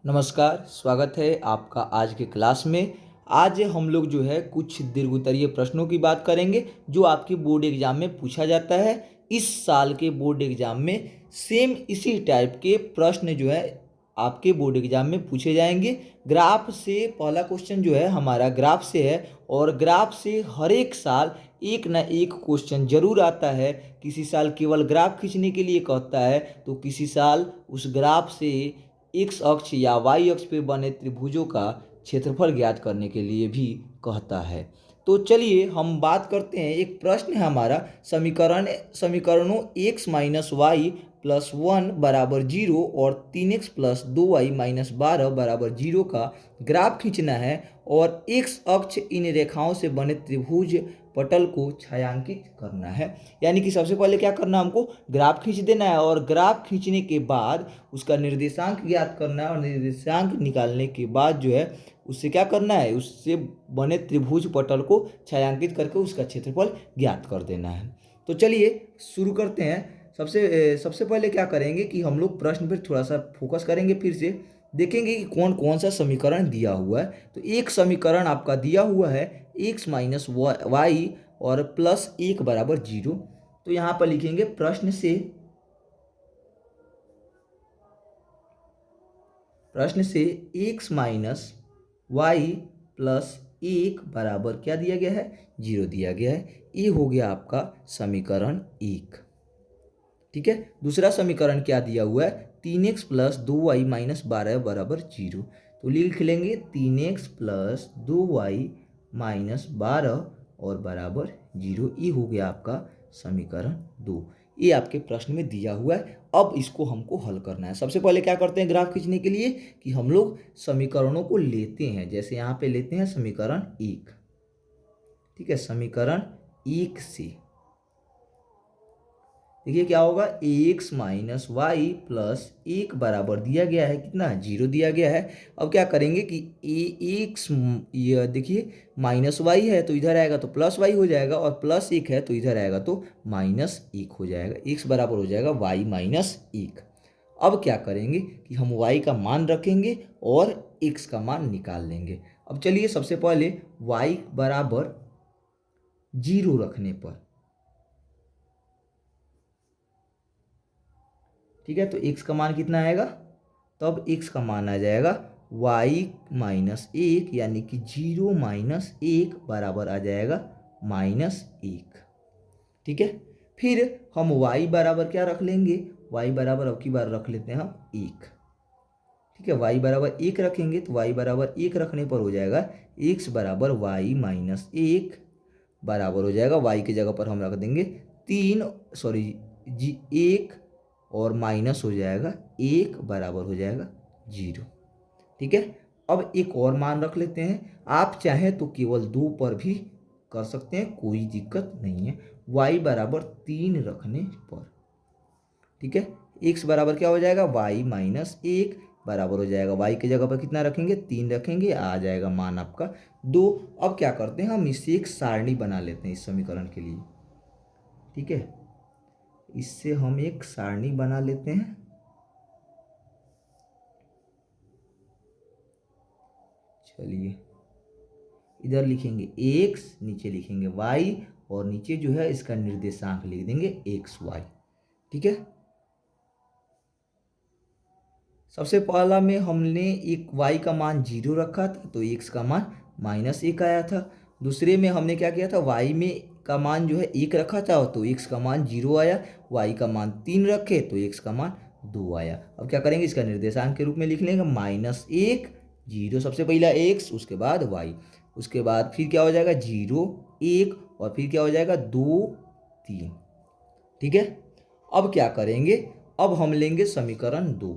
नमस्कार, स्वागत है आपका आज के क्लास में। आज हम लोग जो है कुछ दीर्घोत्तरीय प्रश्नों की बात करेंगे जो आपके बोर्ड एग्जाम में पूछा जाता है। इस साल के बोर्ड एग्जाम में सेम इसी टाइप के प्रश्न जो है आपके बोर्ड एग्जाम में पूछे जाएंगे। ग्राफ से पहला क्वेश्चन जो है हमारा ग्राफ से है और ग्राफ से हर एक साल एक ना एक क्वेश्चन जरूर आता है। किसी साल केवल ग्राफ खींचने के लिए कहता है तो किसी साल उस ग्राफ से एक्स अक्ष या वाई अक्ष पे बने त्रिभुजों का क्षेत्रफल ज्ञात करने के लिए भी कहता है। तो चलिए हम बात करते हैं। एक प्रश्न है हमारा, समीकरणों x माइनस वाई प्लस 1 बराबर 0 और 3x प्लस 2y माइनस 12 बराबर 0 का ग्राफ खींचना है और x अक्ष इन रेखाओं से बने त्रिभुज पटल को छायांकित करना है। यानी कि सबसे पहले क्या करना है, हमको ग्राफ खींच देना है और ग्राफ खींचने के बाद उसका निर्देशांक ज्ञात करना है और निर्देशांक निकालने के बाद जो है उससे क्या करना है, उससे बने त्रिभुज पटल को छायांकित करके उसका क्षेत्रफल ज्ञात कर देना है। तो चलिए शुरू करते हैं। सबसे पहले क्या करेंगे कि हम लोग प्रश्न पर थोड़ा सा फोकस करेंगे, फिर से देखेंगे कि कौन कौन सा समीकरण दिया हुआ है। तो एक समीकरण आपका दिया हुआ है x माइनस वाई और प्लस 1 बराबर 0। तो यहाँ पर लिखेंगे प्रश्न से x माइनस वाई प्लस 1 बराबर क्या दिया गया है, 0 दिया गया है। ये हो गया आपका समीकरण 1। ठीक है। दूसरा समीकरण क्या दिया हुआ है, 3x प्लस 2y माइनस 12 बराबर 0। तो लिख लेंगे 3x प्लस 2y माइनस 12 और बराबर 0। ये हो गया आपका समीकरण 2। ये आपके प्रश्न में दिया हुआ है। अब इसको हमको हल करना है। सबसे पहले क्या करते हैं ग्राफ खींचने के लिए कि हम लोग समीकरणों को लेते हैं। जैसे यहाँ पे लेते हैं समीकरण 1। ठीक है, समीकरण 1 से देखिए क्या होगा, एक्स माइनस वाई प्लस 1 बराबर दिया गया है कितना, 0 दिया गया है। अब क्या करेंगे कि एक्स, ये देखिए माइनस वाई है तो इधर आएगा तो प्लस वाई हो जाएगा और प्लस 1 है तो इधर आएगा तो माइनस 1 हो जाएगा। एक्स बराबर हो जाएगा वाई माइनस 1। अब क्या करेंगे कि हम वाई का मान रखेंगे और एक्स का मान निकाल लेंगे। अब चलिए सबसे पहले वाई बराबर 0 रखने पर, ठीक है, तो x का मान कितना आएगा, तब x का मान आ जाएगा y माइनस 1, यानी कि 0 माइनस 1 बराबर आ जाएगा माइनस 1। ठीक है, फिर हम y बराबर क्या रख लेंगे, y बराबर अब की बार रख लेते हैं हम 1। ठीक है, y बराबर 1 रखेंगे तो y बराबर 1 रखने पर हो जाएगा x बराबर y माइनस 1 बराबर हो जाएगा, y की जगह पर हम रख देंगे 1 और माइनस हो जाएगा 1 बराबर हो जाएगा 0। ठीक है, अब एक और मान रख लेते हैं। आप चाहें तो केवल 2 पर भी कर सकते हैं, कोई दिक्कत नहीं है। y बराबर 3 रखने पर, ठीक है, x बराबर क्या हो जाएगा, y माइनस 1 बराबर हो जाएगा, y की जगह पर कितना रखेंगे, 3 रखेंगे, आ जाएगा मान आपका 2। अब क्या करते हैं, हम इससे एक सारणी बना लेते हैं इस समीकरण के लिए। ठीक है, इससे हम एक सारणी बना लेते हैं। चलिए इधर लिखेंगे x, नीचे लिखेंगे y और नीचे जो है इसका निर्देशांक लिख देंगे एक्स वाई। ठीक है, सबसे पहला में हमने एक y का मान 0 रखा था तो x का मान माइनस 1 आया था। दूसरे में हमने क्या किया था, y में का मान जो है 1 रखा था तो x का मान 0 आया, y का मान 3 रखे तो x का मान 2 आया। अब क्या करेंगे, इसका निर्देशांक के रूप में लिख लेंगे माइनस 1 0, सबसे पहला x, उसके बाद y, उसके बाद फिर क्या हो जाएगा 0 1 और फिर क्या हो जाएगा 2 3। ठीक है, अब क्या करेंगे, अब हम लेंगे समीकरण 2।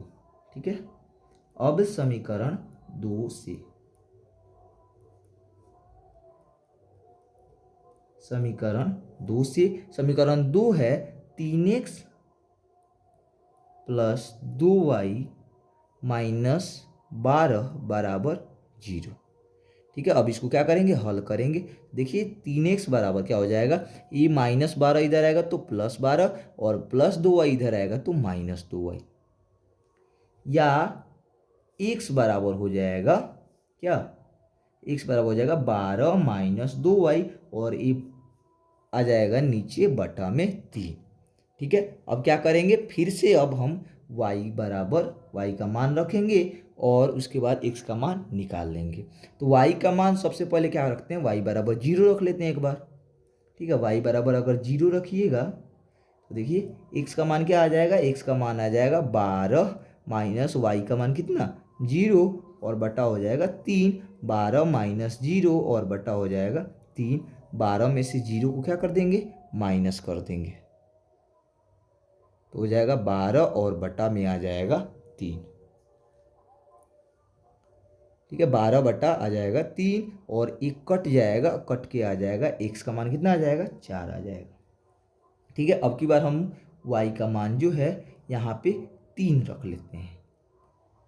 ठीक है, अब समीकरण 2 से, समीकरण 2 है 3x प्लस 2y माइनस 12 बराबर 0। ठीक है, अब इसको क्या करेंगे, हल करेंगे। देखिए 3x बराबर क्या हो जाएगा, ये माइनस 12 इधर आएगा तो प्लस 12 और प्लस 2y इधर आएगा तो माइनस 2y, या x बराबर हो जाएगा क्या, x बराबर हो जाएगा 12 माइनस 2y, और ये आ जाएगा नीचे बटा में 3। ठीक है, अब क्या करेंगे, फिर से अब हम y बराबर y का मान रखेंगे और उसके बाद x का मान निकाल लेंगे। तो y का मान सबसे पहले क्या रखते हैं, y बराबर 0 रख लेते हैं एक बार। ठीक है, y बराबर अगर 0 रखिएगा तो देखिए x का मान क्या आ जाएगा, x का मान आ जाएगा 12 माइनस y का मान कितना 0 और बटा हो जाएगा 3। 12 माइनस 0 और बटा हो जाएगा 3। 12 में से 0 को क्या कर देंगे, माइनस कर देंगे, तो हो जाएगा 12 और बटा में आ जाएगा 3। ठीक है, 12 बटा आ जाएगा 3 और एक कट जाएगा, कट के आ जाएगा x का मान कितना आ जाएगा 4 आ जाएगा। ठीक है, अब की बार हम y का मान जो है यहाँ पे 3 रख लेते हैं।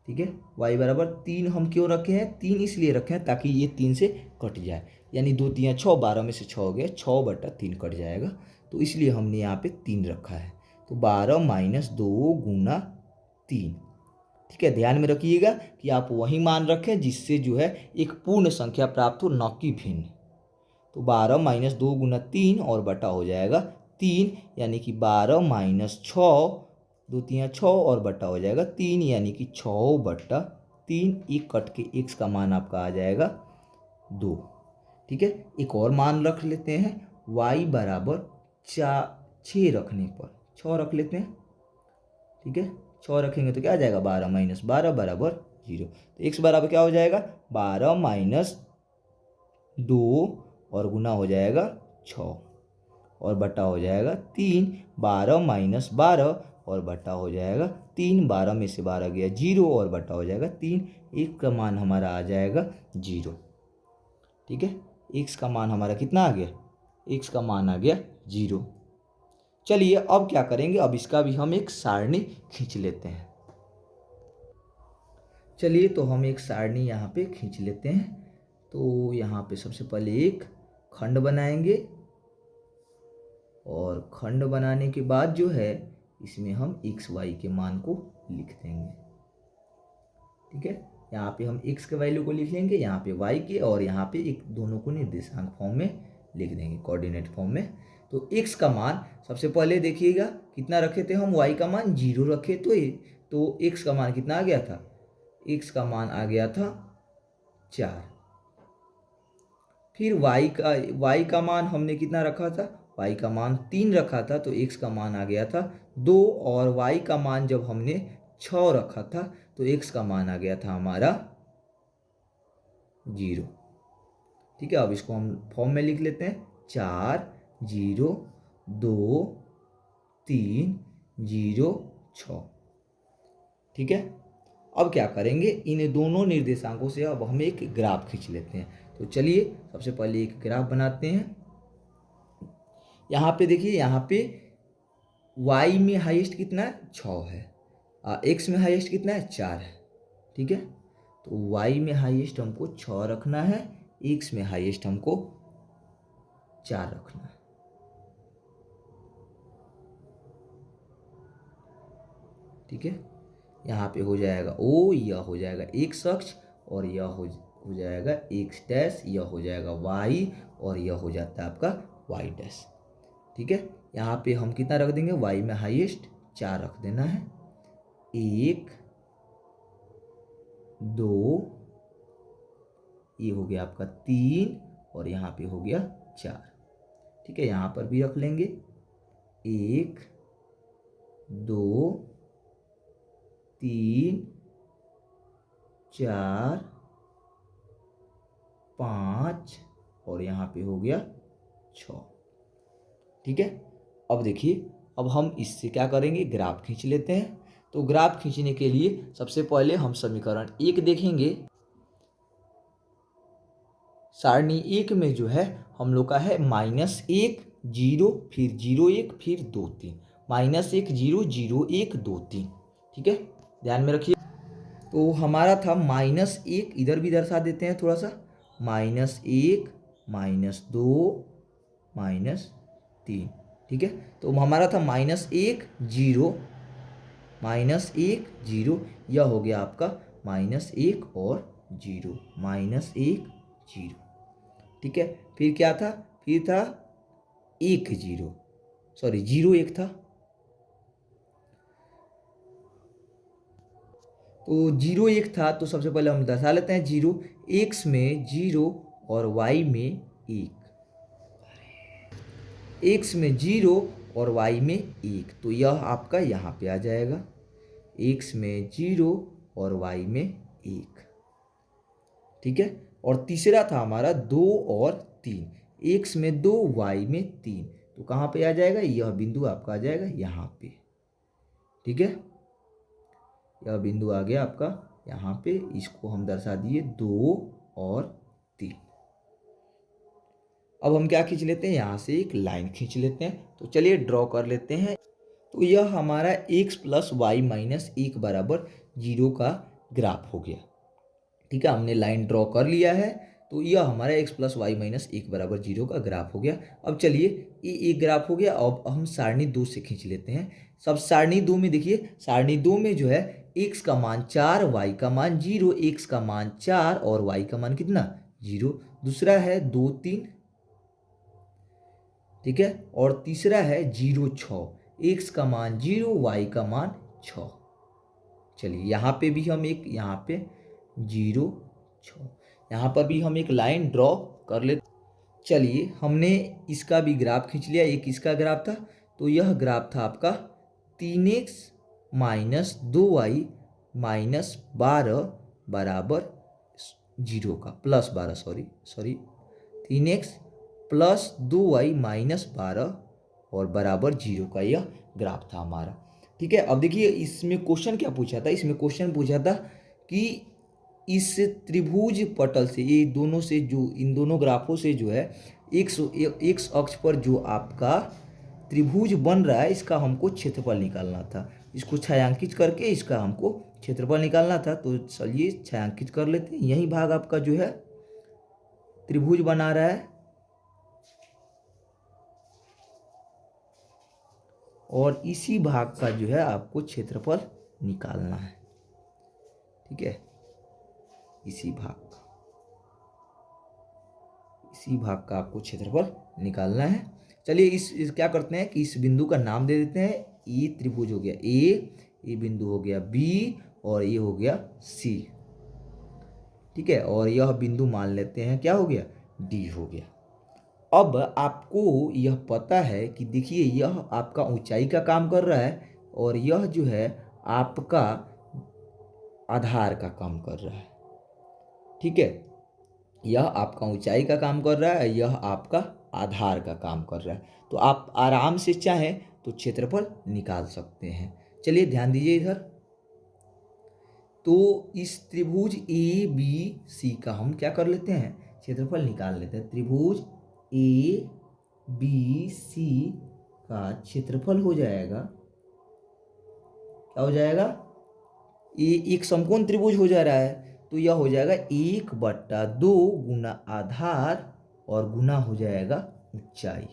ठीक है, y बराबर 3 हम क्यों रखे हैं, 3 इसलिए रखे हैं ताकि ये 3 से कट जाए, यानी 2 3 6, 12 में से 6 हो गया, 6 बटा 3 कट जाएगा, तो इसलिए हमने यहाँ पे 3 रखा है। तो 12 माइनस 2 गुना 3। ठीक है, ध्यान में रखिएगा कि आप वही मान रखें जिससे जो है एक पूर्ण संख्या प्राप्त हो, न कि भिन्न। तो 12 माइनस 2 गुना 3 और बटा हो जाएगा 3, यानी कि 12 माइनस 6, 2 3 6 और बटा हो जाएगा 3, यानी कि 6 बटा 3। एक कट के x का मान आपका आ जाएगा 2। ठीक है, एक और मान रख लेते हैं, y बराबर 6 रखने पर 6 रख लेते हैं। ठीक है, 6 रखेंगे तो क्या आ जाएगा, 12 माइनस 12 बराबर 0। तो x बराबर क्या हो जाएगा, 12 माइनस 2 और गुना हो जाएगा 6 और बटा हो जाएगा 3। 12 माइनस 12 और बटा हो जाएगा 3। 12 में से 12 गया 0 और बटा हो जाएगा 3। एक का मान हमारा आ जाएगा 0। ठीक है, x का मान हमारा कितना आ गया, x का मान आ गया 0। चलिए अब क्या करेंगे, अब इसका भी हम एक सारणी खींच लेते हैं। चलिए तो हम एक सारणी यहाँ पे खींच लेते हैं। तो यहाँ पे सबसे पहले एक खंड बनाएंगे और खंड बनाने के बाद जो है इसमें हम x y के मान को लिख देंगे। ठीक है, यहाँ पे हम x के वैल्यू को लिख लेंगे, यहाँ पे y के, और यहाँ पे एक दोनों को निर्देशांक फॉर्म में लिख देंगे, कोऑर्डिनेट फॉर्म में। तो x का मान सबसे पहले देखिएगा कितना रखे थे हम, y का मान 0 रखे तो x का मान कितना आ गया था, x का मान आ गया था 4। फिर y का मान हमने कितना रखा था, y का मान 3 रखा था, तो x का मान आ गया था 2, और y का मान जब हमने 6 रखा था तो x का मान आ गया था हमारा 0। ठीक है, अब इसको हम फॉर्म में लिख लेते हैं, 4 0 2 3 0 6। ठीक है, अब क्या करेंगे, इन दोनों निर्देशांकों से अब हम एक ग्राफ खींच लेते हैं। तो चलिए सबसे पहले एक ग्राफ बनाते हैं। यहाँ पे देखिए, यहाँ पे y में हाईएस्ट कितना है, 6 है, x में हाईएस्ट कितना है, 4 है। ठीक है, तो y में हाईएस्ट हमको 6 रखना है, x में हाईएस्ट हमको 4 रखना है। ठीक है, यहाँ पे हो जाएगा o, यह हो जाएगा x अक्ष, और यह हो जाएगा x डैश, यह हो जाएगा y, और यह हो जाता है आपका y डैश। ठीक है, यहाँ पे हम कितना रख देंगे, y में हाईएस्ट 4 रख देना है, 1 2, ये हो गया आपका 3, और यहाँ पे हो गया 4। ठीक है, यहाँ पर भी रख लेंगे 1 2 3 4 5, और यहाँ पे हो गया 6। ठीक है, अब देखिए, अब हम इससे क्या करेंगे, ग्राफ खींच लेते हैं। तो ग्राफ खींचने के लिए सबसे पहले हम समीकरण 1 देखेंगे। सारणी 1 में जो है हम लोग का है -1 0 फिर 0 1 फिर 2 3, -1 0 0 1 2 3। ठीक है, ध्यान में रखिए। तो हमारा था -1, इधर भी दर्शा देते हैं थोड़ा सा, -1 -2 -3। ठीक है, तो हमारा था -1 0 -1 0, यह हो गया आपका -1 और 0, -1 0। ठीक है, फिर क्या था, फिर था 1 0, सॉरी 0 1 था, तो 0 1 था। तो सबसे पहले हम दर्शा लेते हैं 0, x में 0 और y में 1, x में 0 और y में 1, तो यह आपका यहाँ पे आ जाएगा, x में 0 और y में 1। ठीक है, और तीसरा था हमारा 2 और 3, x में 2 y में 3, तो कहाँ पे आ जाएगा, यह बिंदु आपका आ जाएगा यहाँ पे। ठीक है, यह बिंदु आ गया आपका यहाँ पे, इसको हम दर्शा दिए 2 और 3। अब हम क्या खींच लेते हैं, यहाँ से एक लाइन खींच लेते हैं। तो चलिए ड्रॉ कर लेते हैं। तो यह हमारा x + y - 1 बराबर 0 का ग्राफ हो गया। ठीक है, हमने लाइन ड्रॉ कर लिया है, तो यह हमारा x + y - 1 बराबर 0 का ग्राफ हो गया। अब चलिए ये एक ग्राफ हो गया, अब हम सारणी 2 से खींच लेते हैं। सब सारणी 2 में देखिए, सारणी 2 में जो है x का मान 4, y का मान 0, x का मान 4 और y का मान कितना 0। दूसरा है 2 3, ठीक है, और तीसरा है 0 6, x का मान 0, y का मान 6। चलिए यहाँ पे भी हम एक, यहाँ पे 0 6, यहाँ पर भी हम एक लाइन ड्रॉ कर लेते। चलिए हमने इसका भी ग्राफ खींच लिया, एक इसका ग्राफ था, तो यह ग्राफ था आपका 3x - 2y - 12 बराबर 0 का, +12, सॉरी 3x + 2y - 12 और बराबर 0 का यह ग्राफ था हमारा। ठीक है, अब देखिए इसमें क्वेश्चन क्या पूछा था, इसमें क्वेश्चन पूछा था कि इस त्रिभुज पटल से, ये दोनों से जो, इन दोनों ग्राफों से जो है एक्स अक्ष पर जो आपका त्रिभुज बन रहा है, इसका हमको क्षेत्रफल निकालना था। इसको छायांकित करके इसका हमको क्षेत्रफल निकालना था। तो चलिए छायांकित कर लेते हैं। यही भाग आपका जो है त्रिभुज बना रहा है, और इसी भाग का जो है आपको क्षेत्रफल निकालना है। ठीक है, इसी भाग का आपको क्षेत्रफल निकालना है। चलिए इस क्या करते हैं कि इस बिंदु का नाम दे देते हैं। ये त्रिभुज हो गया ये बिंदु हो गया B, और ये हो गया C। ठीक है, और यह बिंदु मान लेते हैं क्या हो गया, D हो गया। अब आपको यह पता है कि देखिए यह आपका ऊंचाई का काम कर रहा है, और यह जो है आपका आधार का काम कर रहा है। ठीक है, यह आपका ऊंचाई का काम कर रहा है, यह आपका आधार का काम कर रहा है। तो आप आराम से चाहें तो क्षेत्रफल निकाल सकते हैं। चलिए ध्यान दीजिए इधर, तो इस त्रिभुज ABC का हम क्या कर लेते हैं, क्षेत्रफल निकाल लेते हैं। त्रिभुज ABC का क्षेत्रफल हो जाएगा, क्या हो जाएगा, ये एक समकोण त्रिभुज हो जा रहा है, तो यह हो जाएगा 1/2 गुना आधार और गुना हो जाएगा ऊंचाई।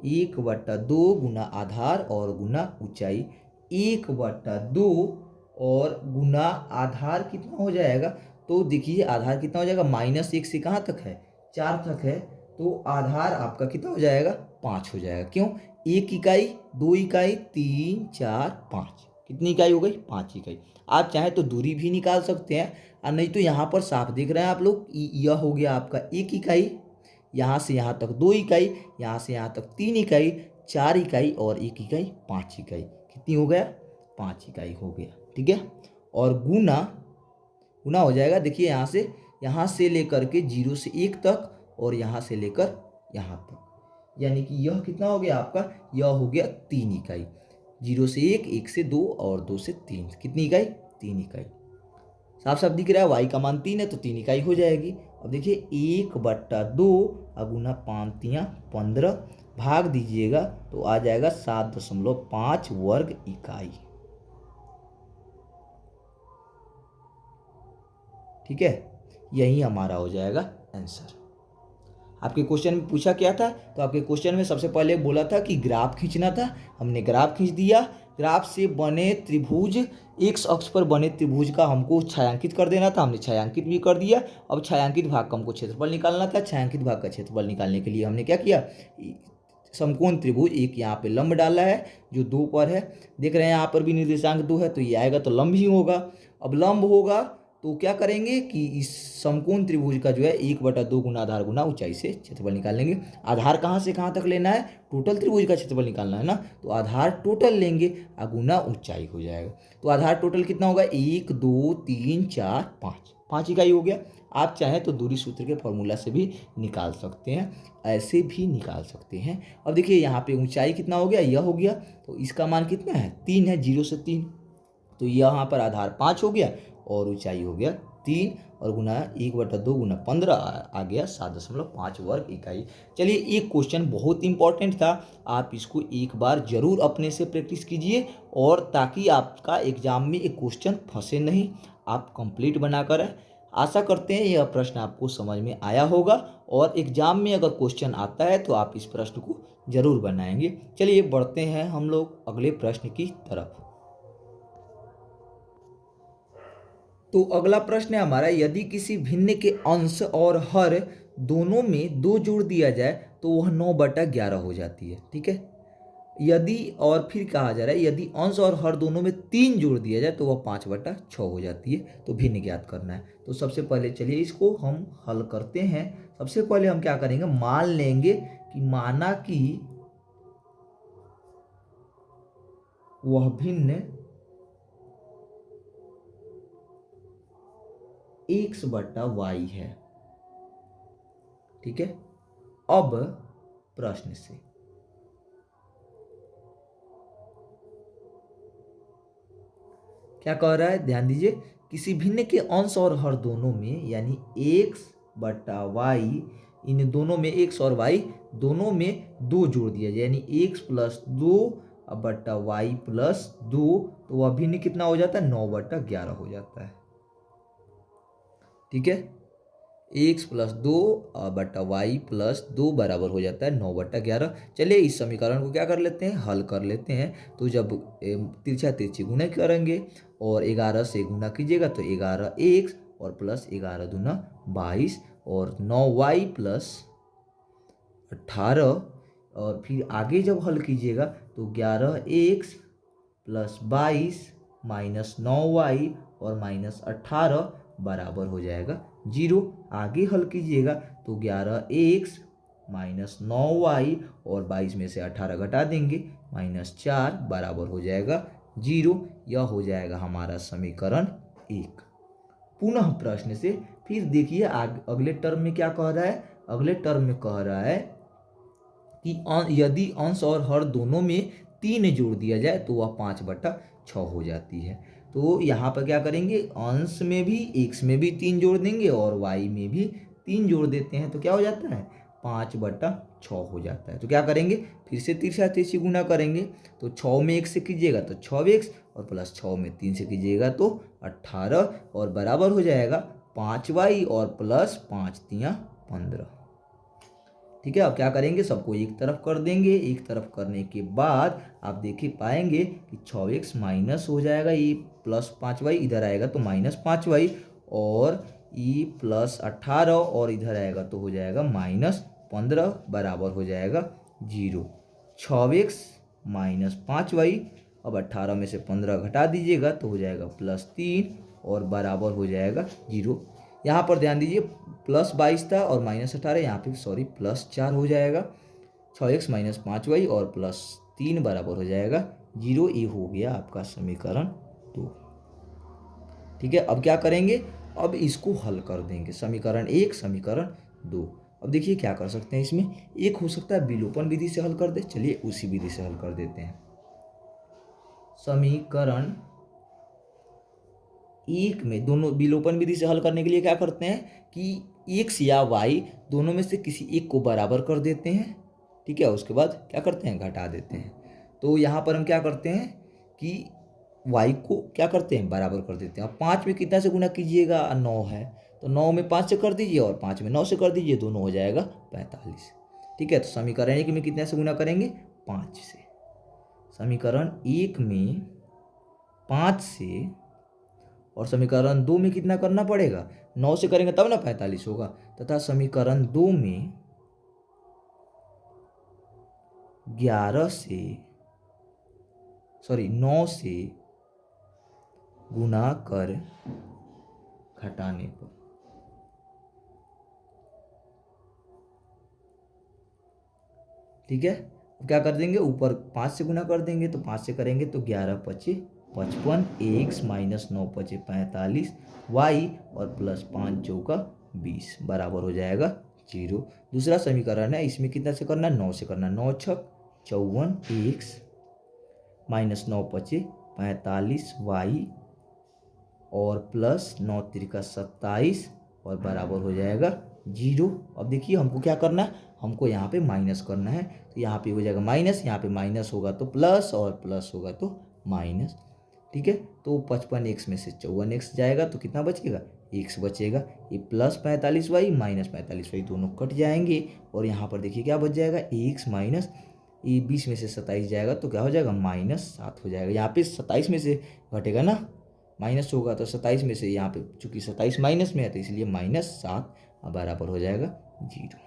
1/2 गुना आधार और गुना ऊंचाई, 1/2 और गुना आधार कितना हो जाएगा, तो देखिए आधार कितना हो जाएगा, -1 से कहाँ तक है, 4 तक है, तो आधार आपका कितना हो जाएगा, 5 हो जाएगा। क्यों, 1 इकाई, 2 इकाई, 3 4 5, कितनी इकाई हो गई, 5 इकाई। आप चाहे तो दूरी भी निकाल सकते हैं, और नहीं तो यहाँ पर साफ देख रहे हैं आप लोग, यह हो गया आपका 1 इकाई, यहाँ से यहाँ तक 2 इकाई, यहाँ से यहाँ तक 3 इकाई, 4 इकाई और 1 इकाई 5 इकाई, कितनी हो गया, 5 इकाई हो गया। ठीक है, और गुना हो जाएगा, देखिए यहाँ से लेकर के 0 से 1 तक, और यहाँ से लेकर यहाँ तक, यानी कि यह कितना हो गया आपका, यह हो गया 3 इकाई। 0 से 1, 1 से 2 और 2 से 3, कितनी इकाई, 3 इकाई। साफ साफ दिख रहा है, y का मान 3 है तो 3 इकाई हो जाएगी। अब देखिए 1/2 गुना 5 × 15, भाग दीजिएगा तो आ जाएगा 7.5 वर्ग इकाई। ठीक है, यही हमारा हो जाएगा आंसर। आपके क्वेश्चन में पूछा क्या था, तो आपके क्वेश्चन में सबसे पहले बोला था कि ग्राफ खींचना था, हमने ग्राफ खींच दिया। ग्राफ से बने त्रिभुज, एक्स अक्ष पर बने त्रिभुज का हमको छायांकित कर देना था, हमने छायांकित भी कर दिया। अब छायांकित भाग का हमको क्षेत्रफल निकालना था। छायांकित भाग का क्षेत्रफल निकालने के लिए हमने क्या किया, समकोण त्रिभुज एक यहाँ पे लंब डाला है जो 2 पर है, देख रहे हैं यहाँ पर भी निर्देशांक 2 है, तो ये आएगा तो लंब ही होगा। अब लंब होगा तो क्या करेंगे कि इस समकोण त्रिभुज का जो है 1/2 गुना आधार गुना ऊंचाई से क्षेत्रफल निकाल लेंगे। आधार कहाँ से कहाँ तक लेना है, टोटल त्रिभुज का क्षेत्रफल निकालना है ना, तो आधार टोटल लेंगे और गुना ऊंचाई हो जाएगा। तो आधार टोटल कितना होगा, 1 2 3 4 5, 5 इकाई हो गया। आप चाहें तो दूरी सूत्र के फॉर्मूला से भी निकाल सकते हैं, ऐसे भी निकाल सकते हैं। अब देखिए यहाँ पे ऊंचाई कितना हो गया, यह हो गया, तो इसका मान कितना है 3 है, 0 से 3, तो यहाँ पर आधार 5 हो गया और ऊंचाई हो गया 3 और गुना 1/2 गुना 15 आ गया 7.5 वर्ग इकाई। चलिए एक क्वेश्चन बहुत इंपॉर्टेंट था, आप इसको एक बार जरूर अपने से प्रैक्टिस कीजिए, और ताकि आपका एग्जाम में एक क्वेश्चन फंसे नहीं, आप कंप्लीट बनाकर आए। आशा करते हैं यह प्रश्न आपको समझ में आया होगा, और एग्जाम में अगर क्वेश्चन आता है तो आप इस प्रश्न को जरूर बनाएंगे। चलिए बढ़ते हैं हम लोग अगले प्रश्न की तरफ। तो अगला प्रश्न है हमारा, यदि किसी भिन्न के अंश और हर दोनों में 2 जोड़ दिया जाए तो वह 9/11 हो जाती है। ठीक है, यदि, और फिर कहा जा रहा है यदि अंश और हर दोनों में 3 जोड़ दिया जाए तो वह 5/6 हो जाती है। तो भिन्न ज्ञात करना है। तो सबसे पहले चलिए इसको हम हल करते हैं। सबसे पहले हम क्या करेंगे, मान लेंगे कि माना कि वह भिन्न x/y है। ठीक है, अब प्रश्न से क्या कह रहा है, ध्यान दीजिए, किसी भिन्न के अंश और हर दोनों में, यानी x/y, इन दोनों में x और y दोनों में 2 जोड़ दिया जाए, यानी x + 2/y + 2, तो वह भिन्न कितना हो जाता है, 9/11 हो जाता है। ठीक है, x + 2/y + 2 बराबर हो जाता है 9/11। चलिए इस समीकरण को क्या कर लेते हैं, हल कर लेते हैं। तो जब तिरछा तिरछी गुणा करेंगे और 11 से गुणा कीजिएगा तो 11x और प्लस 11 दूना 22 और 9y + 18, और फिर आगे जब हल कीजिएगा तो 11x + 22 - 9y और -18 बराबर हो जाएगा 0। आगे हल कीजिएगा तो 11x - 9y और 22 में से 18 घटा देंगे -4 बराबर हो जाएगा 0। यह हो जाएगा हमारा समीकरण 1। पुनः प्रश्न से फिर देखिए अगले टर्म में क्या कह रहा है, अगले टर्म में कह रहा है कि यदि अंश और हर दोनों में 3 जोड़ दिया जाए तो वह 5/6 हो जाती है। तो यहाँ पर क्या करेंगे, अंश में भी x में भी 3 जोड़ देंगे और y में भी 3 जोड़ देते हैं, तो क्या हो जाता है 5/6 हो जाता है। तो क्या करेंगे, फिर से तिरछा तिरछी गुना करेंगे, तो 6 में 1 से कीजिएगा तो 6x और प्लस 6 में 3 से कीजिएगा तो 18 और बराबर हो जाएगा 5y और प्लस 5 × 15। ठीक है, अब क्या करेंगे, सबको एक तरफ कर देंगे। एक तरफ करने के बाद आप देखिए पाएंगे कि 6x माइनस हो जाएगा, ये प्लस 5y इधर आएगा तो -5y, और ये प्लस 18 और इधर आएगा तो हो जाएगा -15 बराबर हो जाएगा 0। 6x - 5y, अब 18 में से 15 घटा दीजिएगा तो हो जाएगा +3 और बराबर हो जाएगा 0। यहाँ पर ध्यान दीजिए +22 था और -18, यहाँ पे सॉरी +4 हो जाएगा। 6x - 5y और +3 बराबर हो जाएगा 0। ये हो गया आपका समीकरण 2। ठीक है, अब क्या करेंगे, अब इसको हल कर देंगे, समीकरण 1 समीकरण 2। अब देखिए क्या कर सकते हैं, इसमें एक हो सकता है विलोपन विधि से हल कर दे, चलिए उसी विधि से हल कर देते हैं। समीकरण 1 में दोनों विलोपन विधि से हल करने के लिए क्या करते हैं कि x या y दोनों में से किसी एक को बराबर कर देते हैं। ठीक है, उसके बाद क्या करते हैं, घटा देते हैं। तो यहाँ पर हम क्या करते हैं कि y को क्या करते हैं, बराबर कर देते हैं। अब 5 में कितना से गुना कीजिएगा, 9 है, तो 9 में 5 से कर दीजिए और 5 में 9 से कर दीजिए, दोनों हो जाएगा 45। ठीक है, तो समीकरण 1 में कितने से गुना करेंगे? 5 से। समीकरण 1 में 5 से, और समीकरण 2 में कितना करना पड़ेगा? 9 से करेंगे तब ना 45 होगा। तथा समीकरण 2 में 9 से गुना कर घटाने पर, ठीक है, अब क्या कर देंगे? ऊपर 5 से गुना कर देंगे, तो 5 से करेंगे तो 11 पचे 55, x माइनस 9 पचे 45 y और प्लस 5 चौका 20 बराबर हो जाएगा 0। दूसरा समीकरण है, इसमें कितना से करना? 9 से करना। 9 छक 54, x माइनस 9 पचे 45 y और प्लस 9 तिरका 27 और बराबर हो जाएगा 0। अब देखिए हमको क्या करना है, हमको यहाँ पे माइनस करना है, तो यहाँ पे हो जाएगा माइनस, यहाँ पे माइनस होगा तो प्लस और प्लस होगा तो माइनस। ठीक है, तो 55x में से 54x जाएगा तो कितना बचेगा? x बचेगा। ये प्लस 45y माइनस 45y दोनों कट जाएंगे, और यहाँ पर देखिए क्या बच जाएगा? x माइनस ये 20 में से 27 जाएगा तो क्या हो जाएगा? -7 हो जाएगा। यहाँ पे 27 में से घटेगा ना, माइनस होगा, तो 27 में से यहाँ पे चूंकि 27 माइनस में है तो इसलिए -7 बराबर हो जाएगा 0।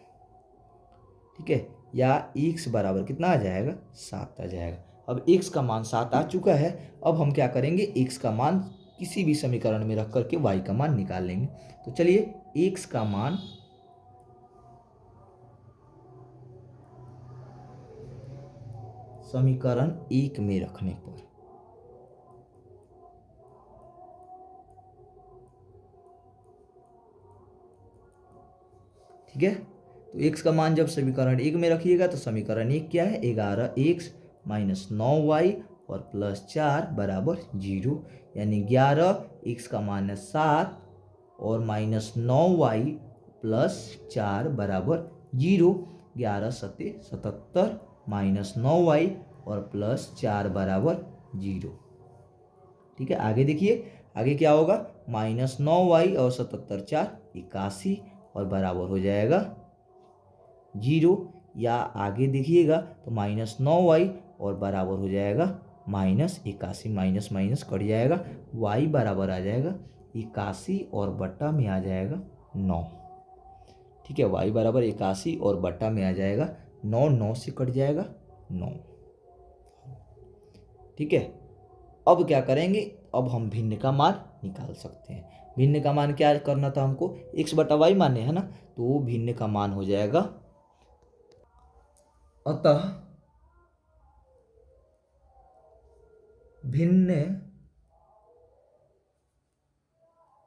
ठीक है, या x बराबर कितना आ जाएगा? 7 आ जाएगा। अब x का मान 7 आ चुका है। अब हम क्या करेंगे? x का मान किसी भी समीकरण में रख करके y का मान निकाल लेंगे। तो चलिए x का मान समीकरण 1 में रखने पर, ठीक है, तो x का मान जब समीकरण 1 में रखिएगा तो समीकरण 1 क्या है? 11x माइनस 9y और प्लस 4 बराबर 0, यानी 11x का मान है 7 और माइनस 9y प्लस 4 बराबर 0। 11 सत्ते 77 माइनस 9y और प्लस 4 बराबर 0। ठीक है, आगे देखिए, आगे क्या होगा? -9y और 77 4 81 और बराबर हो जाएगा 0। या आगे देखिएगा तो -9y और बराबर हो जाएगा -81, माइनस माइनस कट जाएगा, y बराबर आ जाएगा 81 और बट्टा में आ जाएगा 9। ठीक है, y बराबर 81 और बट्टा में आ जाएगा 9, 9 से कट जाएगा 9। ठीक है, अब क्या करेंगे? अब हम भिन्न का मान निकाल सकते हैं। भिन्न का मान क्या करना था हमको? x बटा वाई माने है ना, तो भिन्न का मान हो जाएगा, अतः भिन्न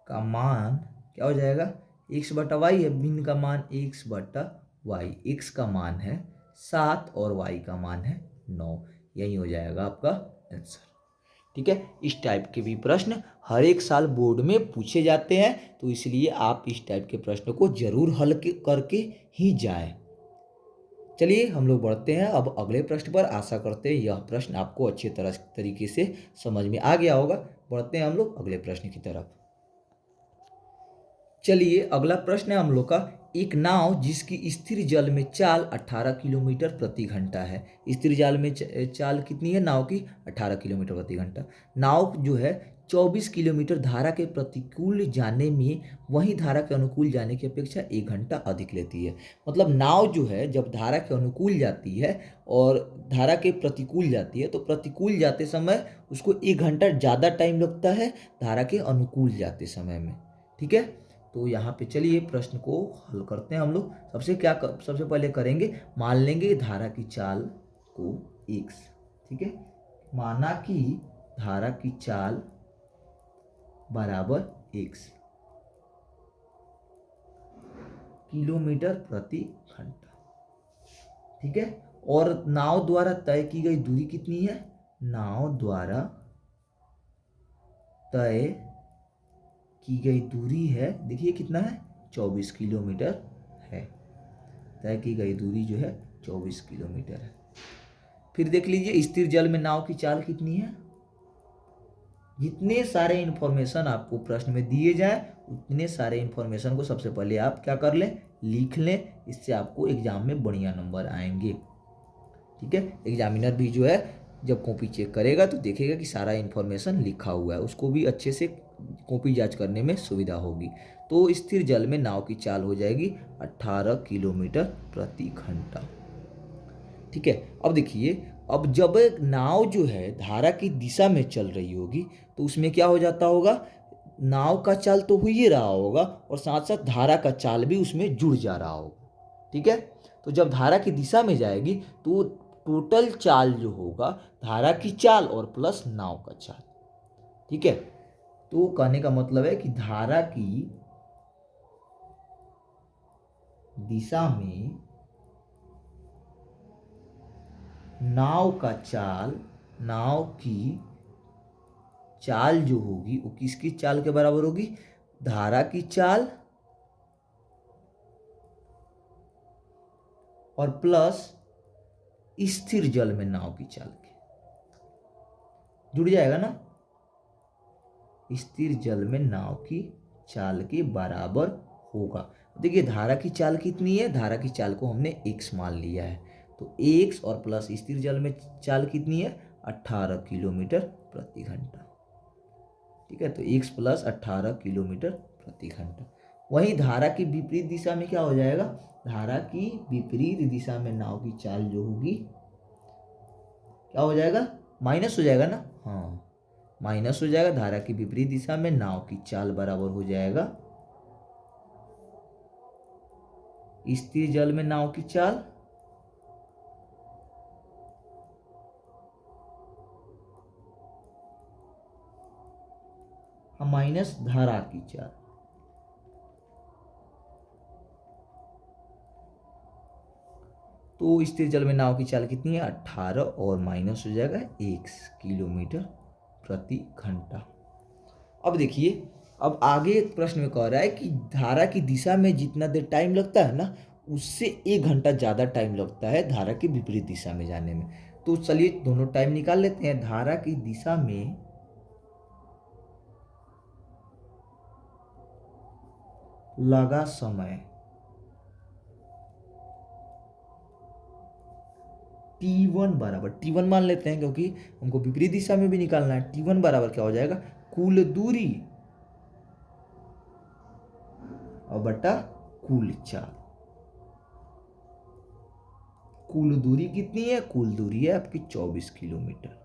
का मान क्या हो जाएगा? x बटा वाई है, भिन्न का मान x बटा वाई। x का मान है 7 और y का मान है 9। यही हो जाएगा आपका आंसर। ठीक है, इस टाइप के भी प्रश्न हर एक साल बोर्ड में पूछे जाते हैं, तो इसलिए आप इस टाइप के प्रश्न को जरूर हल करके ही जाएं। चलिए हम लोग बढ़ते हैं अब अगले प्रश्न पर। आशा करते हैं यह प्रश्न आपको अच्छे तरीके से समझ में आ गया होगा। बढ़ते हैं हम लोग अगले प्रश्न की तरफ। चलिए अगला प्रश्न है हम लोग का, एक नाव जिसकी स्थिर जल में चाल 18 किलोमीटर प्रति घंटा है। स्थिर जल में चाल कितनी है नाव की? 18 किलोमीटर प्रति घंटा। नाव जो है 24 किलोमीटर धारा के प्रतिकूल जाने में वहीं धारा के अनुकूल जाने की अपेक्षा 1 घंटा अधिक लेती है। मतलब नाव जो है जब धारा के अनुकूल जाती है और धारा के प्रतिकूल जाती है, तो प्रतिकूल जाते समय उसको 1 घंटा ज़्यादा टाइम लगता है धारा के अनुकूल जाते समय में। ठीक है, तो यहाँ पे चलिए प्रश्न को हल करते हैं हम लोग। सबसे पहले करेंगे, मान लेंगे धारा की चाल को x। ठीक है, माना कि धारा की चाल बराबर x किलोमीटर प्रति घंटा। ठीक है, और नाव द्वारा तय की गई दूरी कितनी है? नाव द्वारा तय की गई दूरी है, देखिए कितना है? 24 किलोमीटर है। तय की गई दूरी जो है 24 किलोमीटर है। फिर देख लीजिए स्थिर जल में नाव की चाल कितनी है? जितने सारे इन्फॉर्मेशन आपको प्रश्न में दिए जाए उतने सारे इन्फॉर्मेशन को सबसे पहले आप क्या कर लें, लिख लें। इससे आपको एग्जाम में बढ़िया नंबर आएंगे। ठीक है, एग्जामिनर भी जो है जब कॉपी चेक करेगा तो देखेगा कि सारा इन्फॉर्मेशन लिखा हुआ है, उसको भी अच्छे से कॉपी जांच करने में सुविधा होगी। तो स्थिर जल में नाव की चाल हो जाएगी 18 किलोमीटर प्रति घंटा। ठीक है, अब देखिए, अब जब एक नाव जो है धारा की दिशा में चल रही होगी तो उसमें क्या हो जाता होगा, नाव का चाल तो हो ही रहा होगा और साथ साथ धारा का चाल भी उसमें जुड़ जा रहा होगा। ठीक है, तो जब धारा की दिशा में जाएगी तो टोटल चाल जो होगा धारा की चाल और प्लस नाव का चाल। ठीक है, तो कहने का मतलब है कि धारा की दिशा में नाव का चाल, नाव की चाल जो होगी वो किसकी चाल के बराबर होगी, धारा की चाल और प्लस स्थिर जल में नाव की चाल के, जुड़ जाएगा ना, स्थिर जल में नाव की चाल के बराबर होगा। देखिए धारा की चाल कितनी है, धारा की चाल को हमने x मान लिया है, तो x और प्लस स्थिर जल में चाल कितनी है, 18 किलोमीटर प्रति घंटा। ठीक है, तो x प्लस 18 किलोमीटर प्रति घंटा। वहीं धारा की विपरीत दिशा में क्या हो जाएगा, धारा की विपरीत दिशा में नाव की चाल जो होगी क्या हो जाएगा, माइनस हो जाएगा ना, हाँ माइनस हो जाएगा। धारा की विपरीत दिशा में नाव की चाल बराबर हो जाएगा स्थिर जल में नाव की चाल माइनस धारा की चाल। तो स्थिर जल में नाव की चाल कितनी है, 18 और माइनस हो जाएगा 1 किलोमीटर प्रति घंटा। अब देखिए, अब आगे एक प्रश्न में कह रहा है कि धारा की दिशा में जितना देर टाइम लगता है ना उससे 1 घंटा ज़्यादा टाइम लगता है धारा की विपरीत दिशा में जाने में। तो चलिए दोनों टाइम निकाल लेते हैं। धारा की दिशा में लगा समय T1 बराबर, T1 मान लेते हैं क्योंकि हमको विपरीत दिशा में भी निकालना है। T1 बराबर क्या हो जाएगा, कुल दूरी और बटा कुल चाल। कुल दूरी कितनी है, कुल दूरी है आपकी 24 किलोमीटर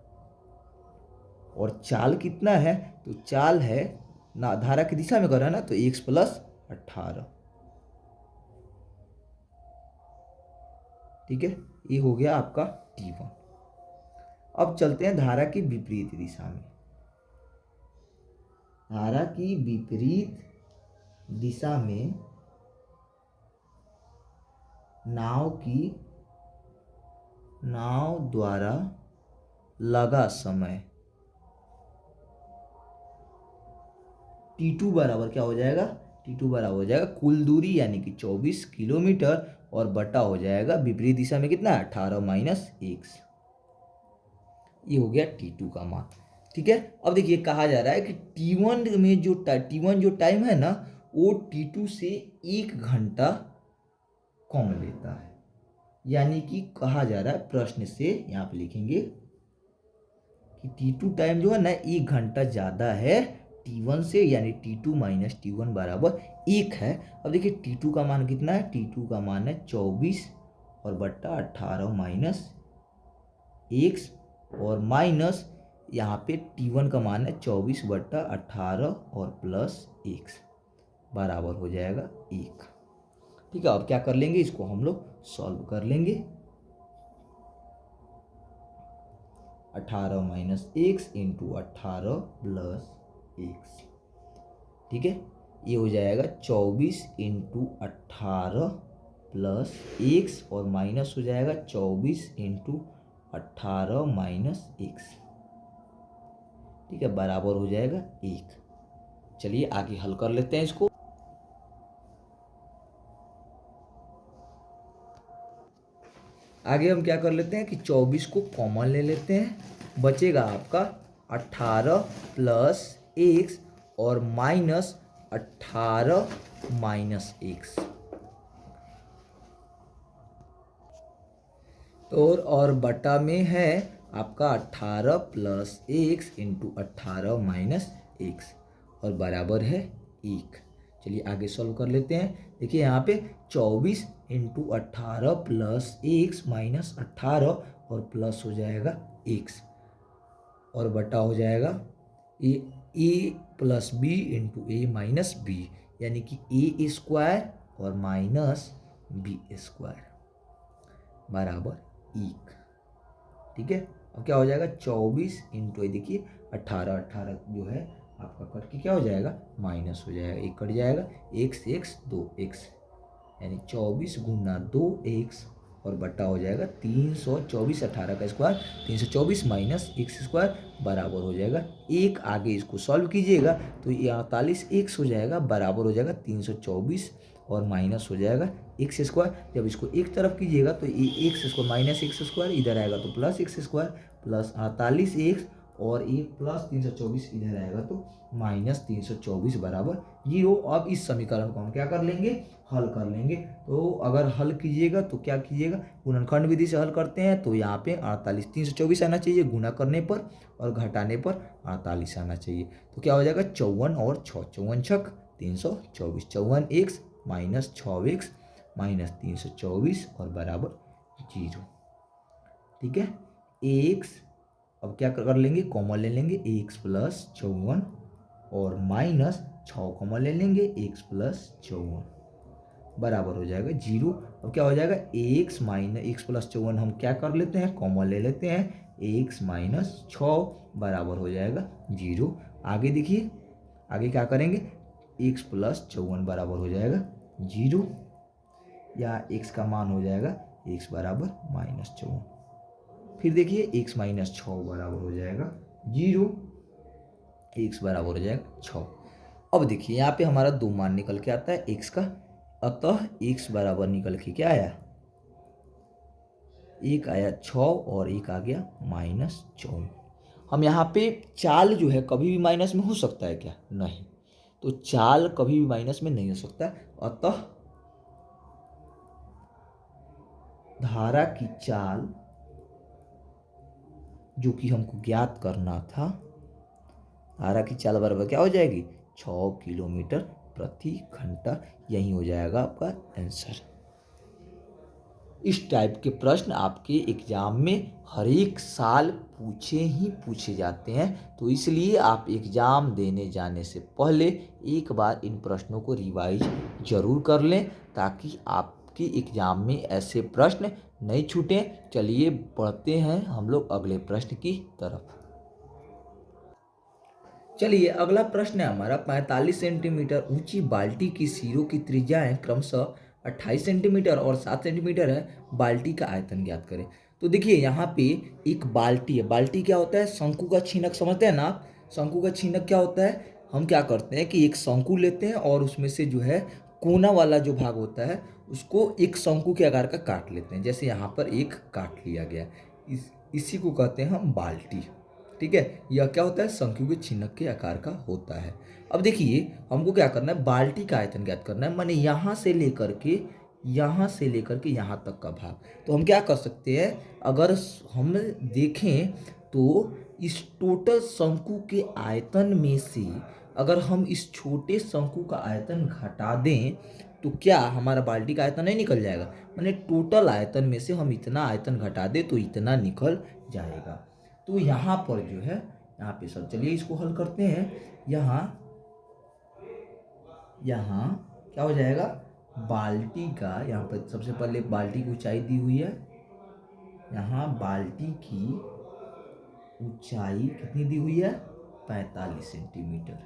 और चाल कितना है, तो चाल है ना धारा की दिशा में कर रहा है ना, तो x प्लस 18। ठीक है, ये हो गया आपका T1। अब चलते हैं धारा की विपरीत दिशा में। धारा की विपरीत दिशा में नाव द्वारा लगा समय T2 बराबर क्या हो जाएगा, T2 बराबर हो जाएगा कुल दूरी यानी कि 24 किलोमीटर और बटा हो जाएगा विपरीत दिशा में कितना, 18 माइनस 1। ये हो गया T2 का मान। ठीक है, अब देखिए कहा जा रहा है कि T1 में जो T1 जो टाइम है ना वो T2 से 1 घंटा कम लेता है। यानी कि कहा जा रहा है प्रश्न से, यहाँ पे लिखेंगे कि T2 टाइम जो है ना 1 घंटा ज़्यादा है T1 से, यानी T2 माइनस T1 बराबर 1 है। अब देखिए T2 का मान कितना है, T2 का मान है 24 और बट्टा 18 माइनस 1 और माइनस यहाँ पे T1 का मान है 24 बट्टा 18 और प्लस 1 बराबर हो जाएगा 1। ठीक है, अब क्या कर लेंगे, इसको हम लोग सॉल्व कर लेंगे। 18 माइनस 1 इंटू 18 प्लस 1। ठीक है, ये हो जाएगा 24 इंटू 18 प्लस 1 और माइनस हो जाएगा 24 इंटू 18 माइनस 1। ठीक है, बराबर हो जाएगा 1। चलिए आगे हल कर लेते हैं इसको। आगे हम क्या कर लेते हैं कि 24 को कॉमन ले लेते हैं, बचेगा आपका 18 प्लस एक्स और माइनस 18 माइनस एक्स। तो और बटा में है आपका 18 plus x into 18 minus x और बराबर है 1। चलिए आगे सॉल्व कर लेते हैं। देखिए यहाँ पे 24 इंटू 18 प्लस एक्स माइनस 18 और प्लस हो जाएगा एक्स और बटा हो जाएगा ए प्लस बी इंटू ए माइनस बी, यानी कि ए स्क्वायर और माइनस बी स्क्वायर बराबर 1। ठीक है, अब क्या हो जाएगा 24 इंटू ये देखिए 18 जो है आपका कट के क्या हो जाएगा माइनस हो जाएगा, एक कट जाएगा, एक्स एक्स 2x यानी 24 गुना 2x और बटा हो जाएगा 324। 18 का स्क्वायर 324 माइनस एक्स स्क्वायर बराबर हो जाएगा 1। आगे इसको सॉल्व कीजिएगा तो ये 48x हो जाएगा बराबर हो जाएगा 324 और माइनस हो जाएगा एक्स स्क्वायर। जब इसको एक तरफ कीजिएगा तो ये x square minus x square इधर आएगा तो plus x square plus 48x और एक प्लस 324 इधर आएगा तो माइनस 324 बराबर 0। अब इस समीकरण को हम क्या कर लेंगे हल कर लेंगे। तो अगर हल कीजिएगा तो क्या कीजिएगा गुणनखंड विधि से हल करते हैं तो यहाँ पे 48 324 आना चाहिए गुणा करने पर और घटाने पर 48 आना चाहिए। तो क्या हो जाएगा 54 और 6 54 छक 324 54 एक्स माइनस 6x माइनस 324 और बराबर 0। ठीक है, एक्स अब क्या कर लेंगे कॉमन ले लेंगे एक्स प्लस 54 और माइनस 6 कॉमन ले लेंगे एक्स प्लस 54 बराबर हो जाएगा 0। अब क्या हो जाएगा एक्स माइनस एक्स प्लस 54 हम क्या कर लेते हैं कॉमन ले लेते हैं एक्स माइनस 6 बराबर हो जाएगा 0। आगे देखिए आगे क्या करेंगे एक्स प्लस 54 बराबर हो जाएगा 0 या एक्स का मान हो जाएगा एक्स बराबर माइनस 54। फिर देखिए एक्स माइनस 6 बराबर हो जाएगा 0, एक्स बराबर हो जाएगा 6। अब देखिए यहाँ पे हमारा दो मान निकल के आता है एक्स का, अतः एक्स बराबर निकल के क्या आया एक आया 6 और एक आ गया माइनस 54। हम यहाँ पे चाल जो है कभी भी माइनस में हो सकता है क्या नहीं, तो चाल कभी भी माइनस में नहीं हो सकता, अतः धारा की चाल जो कि हमको ज्ञात करना था धारा की चाल बराबर क्या हो जाएगी 6 किलोमीटर प्रति घंटा। यही हो जाएगा आपका आंसर। इस टाइप के प्रश्न आपके एग्जाम में हर एक साल पूछे जाते हैं, तो इसलिए आप एग्जाम देने जाने से पहले एक बार इन प्रश्नों को रिवाइज जरूर कर लें ताकि आपके एग्जाम में ऐसे प्रश्न नहीं छूटे। चलिए बढ़ते हैं हम लोग अगले प्रश्न की तरफ। चलिए अगला प्रश्न है हमारा 45 सेंटीमीटर ऊंची बाल्टी की सिरों की त्रिज्याएं क्रमशः 28 सेंटीमीटर और 7 सेंटीमीटर है, बाल्टी का आयतन ज्ञात करें। तो देखिए यहाँ पे एक बाल्टी है, बाल्टी क्या होता है शंकु का छीनक समझते हैं ना आप, शंकु का छीनक क्या होता है हम क्या करते हैं कि एक शंकु लेते हैं और उसमें से जो है कोना वाला जो भाग होता है उसको एक शंकु के आकार का काट लेते हैं, जैसे यहाँ पर एक काट लिया गया, इसी को कहते हैं हम बाल्टी। ठीक है, यह क्या होता है शंकु के छीनक के आकार का होता है। अब देखिए हमको क्या करना है बाल्टी का आयतन ज्ञात करना है, माने यहाँ से लेकर के यहाँ तक का भाग। तो हम क्या कर सकते हैं अगर हम देखें तो इस टोटल शंकु के आयतन में से अगर हम इस छोटे शंकु का आयतन घटा दें तो क्या हमारा बाल्टी का आयतन नहीं निकल जाएगा, माने टोटल आयतन में से हम इतना आयतन घटा दें तो इतना निकल जाएगा। तो यहाँ पर जो है यहाँ पे सब चलिए इसको हल करते हैं। यहाँ क्या हो जाएगा बाल्टी का, यहाँ पर सबसे पहले बाल्टी की ऊंचाई दी हुई है, यहाँ बाल्टी की ऊंचाई कितनी दी हुई है 45 सेंटीमीटर,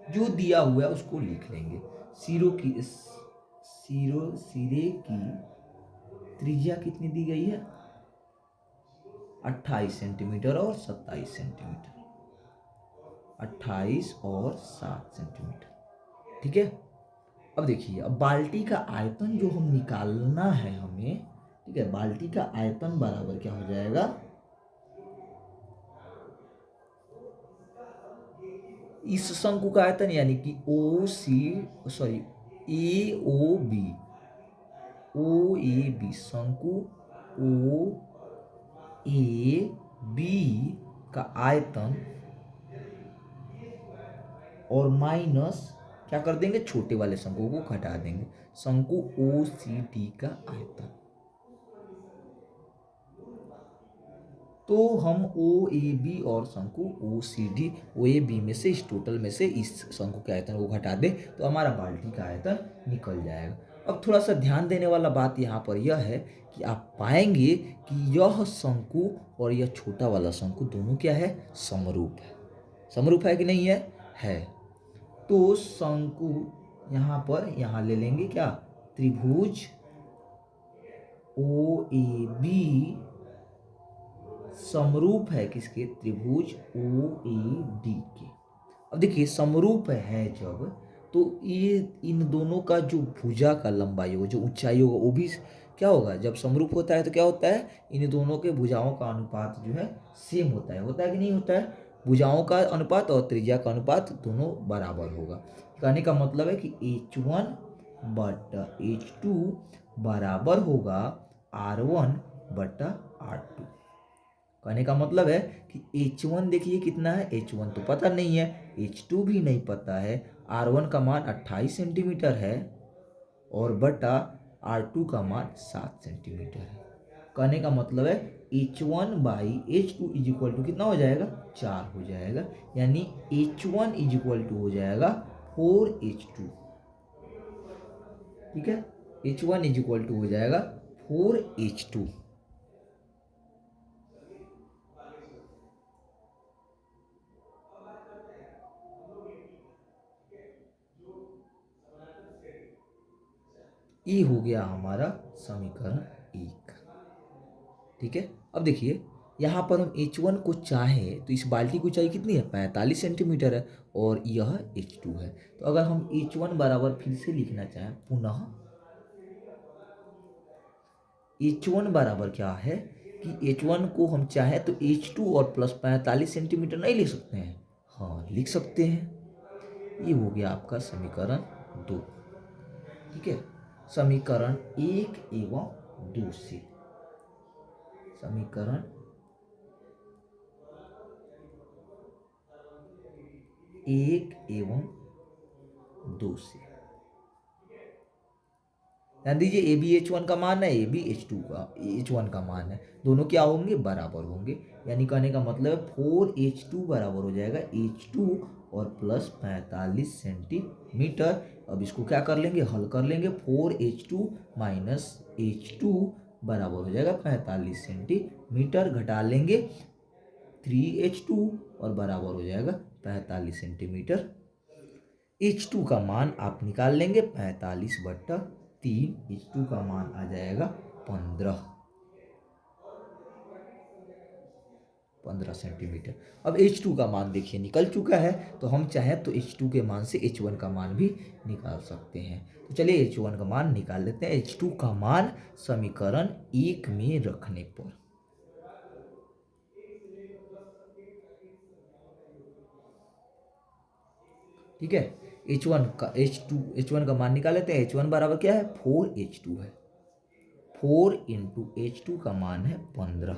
जो दिया हुआ है उसको लिख लेंगे। सिरे की त्रिज्या कितनी दी गई है 28 सेंटीमीटर और 27 सेंटीमीटर, 28 और 7 सेंटीमीटर। ठीक है, अब देखिए अब बाल्टी का आयतन जो हम निकालना है हमें, ठीक है बाल्टी का आयतन बराबर क्या हो जाएगा इस शंकु का आयतन यानी कि ओ ए बी शंकु ओ ए बी का आयतन और माइनस क्या कर देंगे, छोटे वाले शंकु को घटा देंगे, शंकु ओ सी डी का आयतन। तो हम ओ ए बी और शंकु ओ C D O A B में से इस टोटल में से इस शंकु के आयतन को घटा दें तो हमारा बाल्टी का आयतन निकल जाएगा। अब थोड़ा सा ध्यान देने वाला बात यहाँ पर यह है कि आप पाएंगे कि यह शंकु और यह छोटा वाला शंकु दोनों क्या है, समरूप है। समरूप है कि नहीं है? है। तो शंकु यहाँ ले लेंगे क्या, त्रिभुज ओ ए बी समरूप है किसके, त्रिभुज ओ ए डी के। अब देखिए समरूप है जब, तो ये इन दोनों का जो भुजा का लंबाई होगा, जो ऊंचाई होगा, वो भी क्या होगा, जब समरूप होता है तो क्या होता है, इन दोनों के भुजाओं का अनुपात जो है सेम होता है कि नहीं होता है? भुजाओं का अनुपात और त्रिज्या का अनुपात दोनों बराबर होगा। कहने का मतलब है कि H1 बटा H2 बराबर होगा R1 बटा R2। कहने का मतलब है कि H1 देखिए कितना है, H1 तो पता नहीं है, H2 भी नहीं पता है, R1 का मान 28 सेंटीमीटर है और बटा R2 का मान 7 सेंटीमीटर है। कहने का मतलब है H1 by H2 is equal to कितना हो जाएगा, 4 हो जाएगा, यानी H1 इज इक्वल टू हो जाएगा 4H2। ठीक है, H1 इज इक्वल टू हो जाएगा 4H2। ये हो गया हमारा समीकरण 1। ठीक है, अब देखिए यहाँ पर हम H1 को चाहें तो इस बाल्टी की ऊंचाई कितनी है, 45 सेंटीमीटर है और यह H2 है। तो अगर हम H1 बराबर फिर से लिखना चाहें पुनः, H1 बराबर क्या है कि H1 को हम चाहें तो H2 और प्लस 45 सेंटीमीटर नहीं लिख सकते हैं, हाँ लिख सकते हैं। ये हो गया आपका समीकरण 2। ठीक है, समीकरण 1 एवं 2 से, समीकरण 1 एवं 2 से ध्यान दीजिए, ए बी H1 का मान है, ए बी H1 का मान है, दोनों क्या होंगे, बराबर होंगे। यानी कहने का मतलब है 4H2 बराबर हो जाएगा H2 और प्लस 45 सेंटीमीटर। अब इसको क्या कर लेंगे, हल कर लेंगे, 4H2 माइनस H2 बराबर हो जाएगा 45 सेंटीमीटर, घटा लेंगे 3H2 और बराबर हो जाएगा 45 सेंटीमीटर। H2 का मान आप निकाल लेंगे 45 बट्टा 3, H2 का मान आ जाएगा 15 सेंटीमीटर। अब H2 का मान देखिए निकल चुका है, तो हम चाहें तो H2 के मान से H1 का मान भी निकाल सकते हैं। तो चलिए H1 का मान निकाल लेते हैं। H2 का मान समीकरण 1 में रखने पर, ठीक है, H1 का मान निकाल लेते हैं। H1 बराबर क्या है, 4H2 है, 4 इंटू H2 का मान है 15,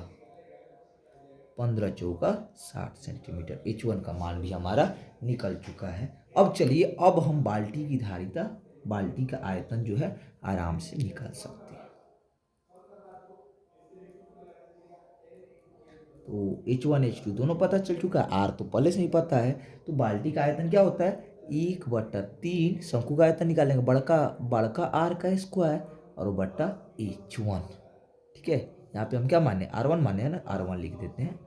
15 चौका 60 सेंटीमीटर। H1 का मान भी हमारा निकल चुका है। अब चलिए, अब हम बाल्टी की धारिता, बाल्टी का आयतन जो है आराम से निकाल सकते हैं। तो H1 H2 दोनों पता चल चुका है, R तो पहले से ही पता है। तो बाल्टी का आयतन क्या होता है, 1/3 शंकु का आयतन निकालेंगे, बड़का R का स्क्वायर और बट्टा H1। ठीक है, यहाँ पे हम क्या माने, R1 माने है ना, R1 लिख देते हैं,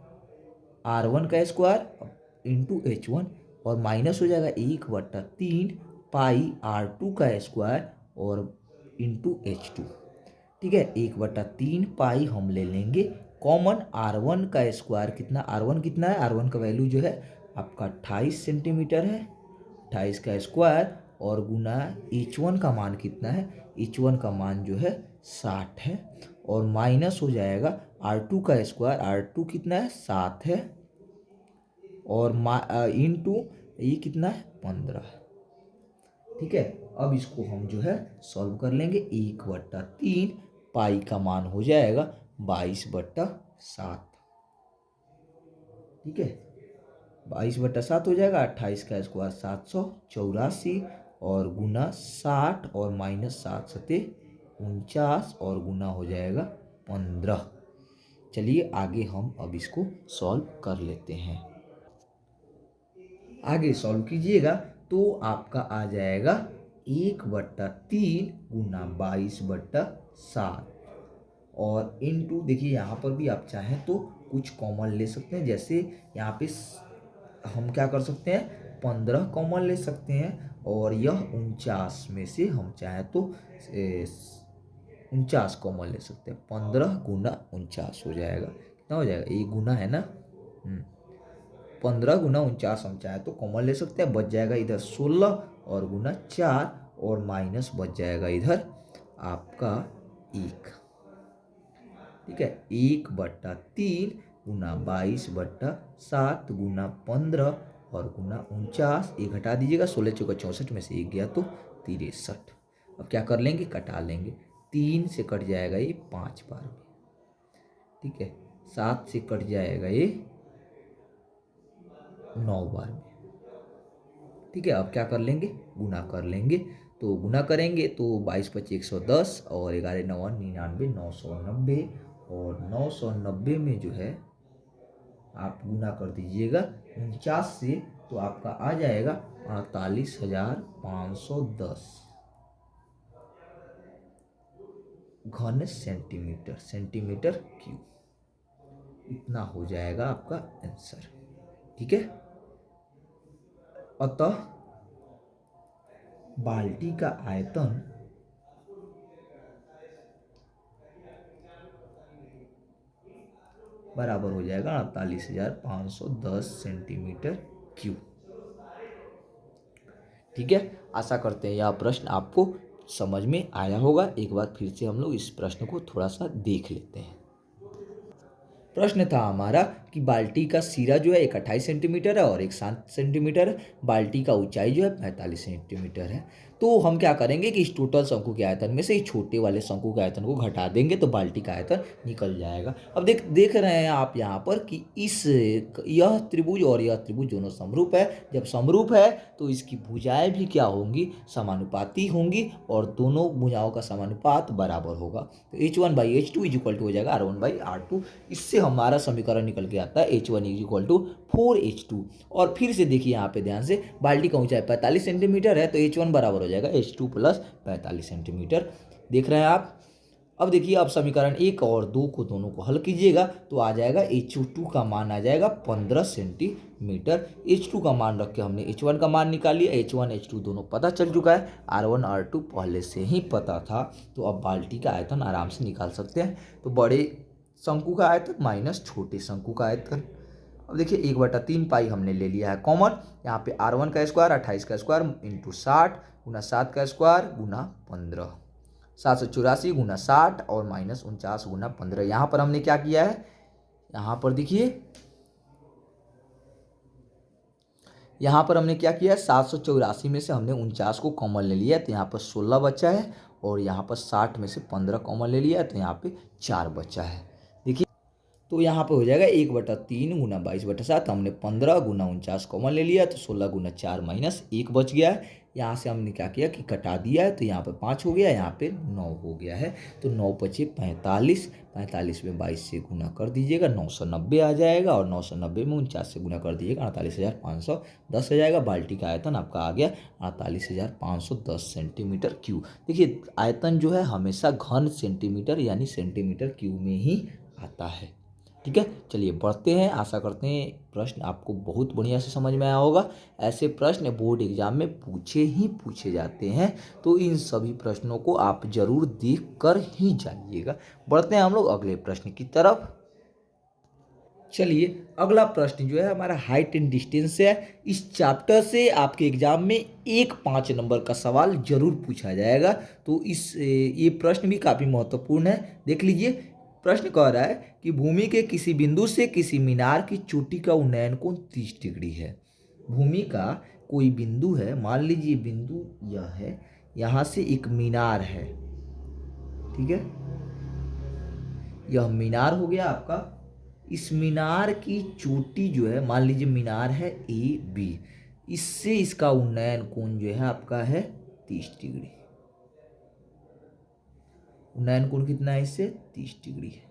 R1 का स्क्वायर इंटू H1 और माइनस हो जाएगा 1/3 पाई R2 का स्क्वायर और इंटू H2। ठीक है, 1/3 पाई हम ले लेंगे कॉमन, R1 का स्क्वायर कितना, R1 कितना है, R1 का वैल्यू जो है आपका 28 सेंटीमीटर है, 28 का स्क्वायर और गुना H1 का मान कितना है, H1 का मान जो है 60 है और माइनस हो जाएगा R2 का स्क्वायर, R2 कितना है 7 है और इंटू ये कितना है 15। ठीक है, अब इसको हम जो है सॉल्व कर लेंगे। 1/3 पाई का मान हो जाएगा 22/7। ठीक है, 22/7 हो जाएगा। 28 का स्क्वायर 784 और गुना 60 और माइनस 7×7 और गुना हो जाएगा 15। चलिए आगे हम अब इसको सॉल्व कर लेते हैं। आगे सॉल्व कीजिएगा तो आपका आ जाएगा 1/3 गुना 22/7 और इनटू, देखिए यहाँ पर भी आप चाहें तो कुछ कॉमन ले सकते हैं। जैसे यहाँ पे हम क्या कर सकते हैं, 15 कॉमन ले सकते हैं और यह 49 में से हम चाहें तो 49 कॉमन ले सकते हैं। 15 गुना 49 हो जाएगा, कितना हो जाएगा, ये गुना है ना। 15 गुना 49 हम चाहे तो कॉमन ले सकते हैं। बच जाएगा इधर 16 और गुना 4 और माइनस बच जाएगा इधर आपका 1। ठीक है, 1/3 गुना 22/7 गुना 15 और गुना 49। एक हटा दीजिएगा, 16 चौका 64 में से 1 गया तो 63। अब क्या कर लेंगे, कटा लेंगे। 3 से कट जाएगा ये 5 बार में। ठीक है, 7 से कट जाएगा ये 9 बार में। ठीक है, अब क्या कर लेंगे, गुना कर लेंगे। तो गुना करेंगे तो 22×5 110 और 11×9 99, 990 और 990 में जो है आप गुना कर दीजिएगा 49 से तो आपका आ जाएगा 48,510 घन सेंटीमीटर, सेंटीमीटर क्यूब। इतना हो जाएगा आपका आंसर। ठीक है, अतः बाल्टी का आयतन बराबर हो जाएगा 48,510 सेंटीमीटर क्यूब। ठीक है, आशा करते हैं यह प्रश्न आपको समझ में आया होगा। एक बार फिर से हम लोग इस प्रश्न को थोड़ा सा देख लेते हैं। प्रश्न था हमारा कि बाल्टी का सिरा जो है एक 28 सेंटीमीटर है और एक 7 सेंटीमीटर है। बाल्टी का ऊंचाई जो है 45 सेंटीमीटर है। तो हम क्या करेंगे कि इस टोटल शंकु के आयतन में से इस छोटे वाले शंकु के आयतन को घटा देंगे तो बाल्टी का आयतन निकल जाएगा। अब देख रहे हैं आप यहाँ पर कि यह त्रिभुज और यह त्रिभुज दोनों समरूप है। जब समरूप है तो इसकी भुजाएं भी क्या होंगी, समानुपाती होंगी और दोनों भुजाओं का समानुपात बराबर होगा। तो H1/H2 इक्वल टू हो जाएगा R1/R2। इससे हमारा समीकरण निकल के आता है H1 = 4H2। और फिर से देखिए यहाँ पे ध्यान से, बाल्टी का ऊंचाई 45 सेंटीमीटर है तो H1 बराबर हो जाएगा H2 + 45 सेंटीमीटर। देख रहे हैं आप। अब देखिए, अब समीकरण 1 और 2 को दोनों को हल कीजिएगा तो आ जाएगा H2 का मान आ जाएगा 15 सेंटीमीटर। H2 का मान रख के हमने H1 का मान निकाल लिया। H1 H2 दोनों पता चल चुका है, R1 R2 पहले से ही पता था। तो अब बाल्टी का आयतन आराम से निकाल सकते हैं। तो बड़े शंकु का आयतन माइनस छोटे शंकु का आयतन। अब देखिए 1/3 पाई हमने ले लिया है कॉमन। यहाँ पे R1 का स्क्वायर 28 का स्क्वायर इंटू 60 गुना 7 का स्क्वायर गुना 15, 784 गुना 60 और माइनस 49 गुना 15। यहाँ पर हमने क्या किया है, यहाँ पर देखिए, यहाँ पर हमने क्या किया है, 784 में से हमने 49 को कॉमन ले लिया है तो यहाँ पर 16 बचा है और यहाँ पर 60 में से 15 कॉमन ले लिया है तो यहाँ पे 4 बचा है। देखिए, तो यहाँ पे हो जाएगा 1/3 गुना 22/7। हमने 15 गुना 49 कॉमन ले लिया तो 16 गुना 4 माइनस 1 बच गया है। यहाँ से हमने क्या किया कि कटा दिया है तो यहाँ पे 5 हो गया, यहाँ पे 9 हो गया है। तो 9 बचे 45, 45 में 22 से गुना कर दीजिएगा 990 आ जाएगा और 990 में 49 से गुना कर दीजिएगा 48,510 हो जाएगा। बाल्टी का आयतन आपका आ गया 48,510 सेंटीमीटर क्यूब। देखिए, आयतन जो है हमेशा घन सेंटीमीटर यानी सेंटीमीटर क्यूब में ही आता है। ठीक है, चलिए बढ़ते हैं। आशा करते हैं प्रश्न आपको बहुत बढ़िया से समझ में आया होगा। ऐसे प्रश्न बोर्ड एग्जाम में पूछे जाते हैं तो इन सभी प्रश्नों को आप जरूर देख कर ही जाइएगा। बढ़ते हैं हम लोग अगले प्रश्न की तरफ। चलिए, अगला प्रश्न जो है हमारा हाइट एंड डिस्टेंस से है। इस चैप्टर से आपके एग्जाम में 5 नंबर का सवाल जरूर पूछा जाएगा। तो ये प्रश्न भी काफ़ी महत्वपूर्ण है, देख लीजिए। प्रश्न कह रहा है कि भूमि के किसी बिंदु से किसी मीनार की चोटी का उन्नयन कोण 30 डिग्री है। भूमि का कोई बिंदु है, मान लीजिए बिंदु यह है, यहाँ से एक मीनार है, ठीक है, यह मीनार हो गया आपका। इस मीनार की चोटी जो है, मान लीजिए मीनार है ए बी, इससे इसका उन्नयन कोण जो है आपका है 30 डिग्री। उन्नयन कोण कितना है इससे? 30 डिग्री है,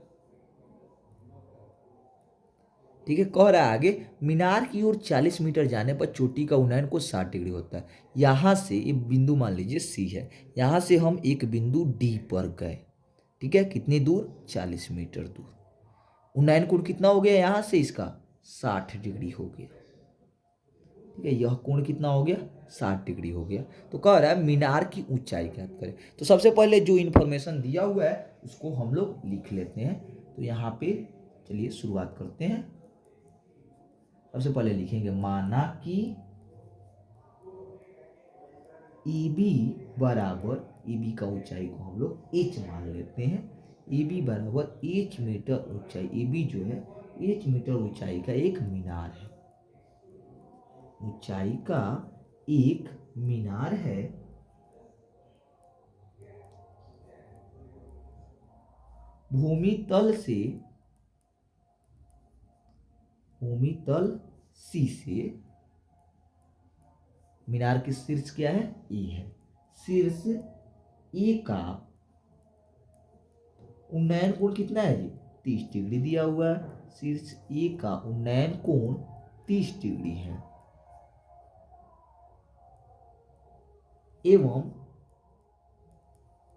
ठीक है। कह रहा है आगे, मीनार की ओर 40 मीटर जाने पर चोटी का उन्नयन कोण 60 डिग्री होता है। यहाँ से ये बिंदु मान लीजिए सी है, यहाँ से हम एक बिंदु डी पर गए, ठीक है, कितनी दूर? 40 मीटर दूर। उन्नयन कोण कितना हो गया यहाँ से? इसका 60 डिग्री हो गया, ठीक है। यह कोण कितना हो गया? 60 डिग्री हो गया। तो कह रहा है मीनार की ऊंचाई ज्ञात करें। तो सबसे पहले जो इन्फॉर्मेशन दिया हुआ है उसको हम लोग लिख लेते हैं। तो यहाँ पे चलिए शुरुआत करते हैं। सबसे पहले लिखेंगे माना कि ए बी बराबर, ए बी का ऊंचाई को हम लोग एच मान लेते हैं। ए बी बराबर एच मीटर ऊंचाई, ए बी जो है एच मीटर ऊंचाई का एक मीनार है, ऊंचाई का एक मीनार है। भूमितल सी से मीनार की शीर्ष क्या है? ए है। शीर्ष ए का उन्नयन कोण कितना है जी? 30 डिग्री दिया हुआ है। शीर्ष ए का उन्नयन कोण 30 डिग्री है एवं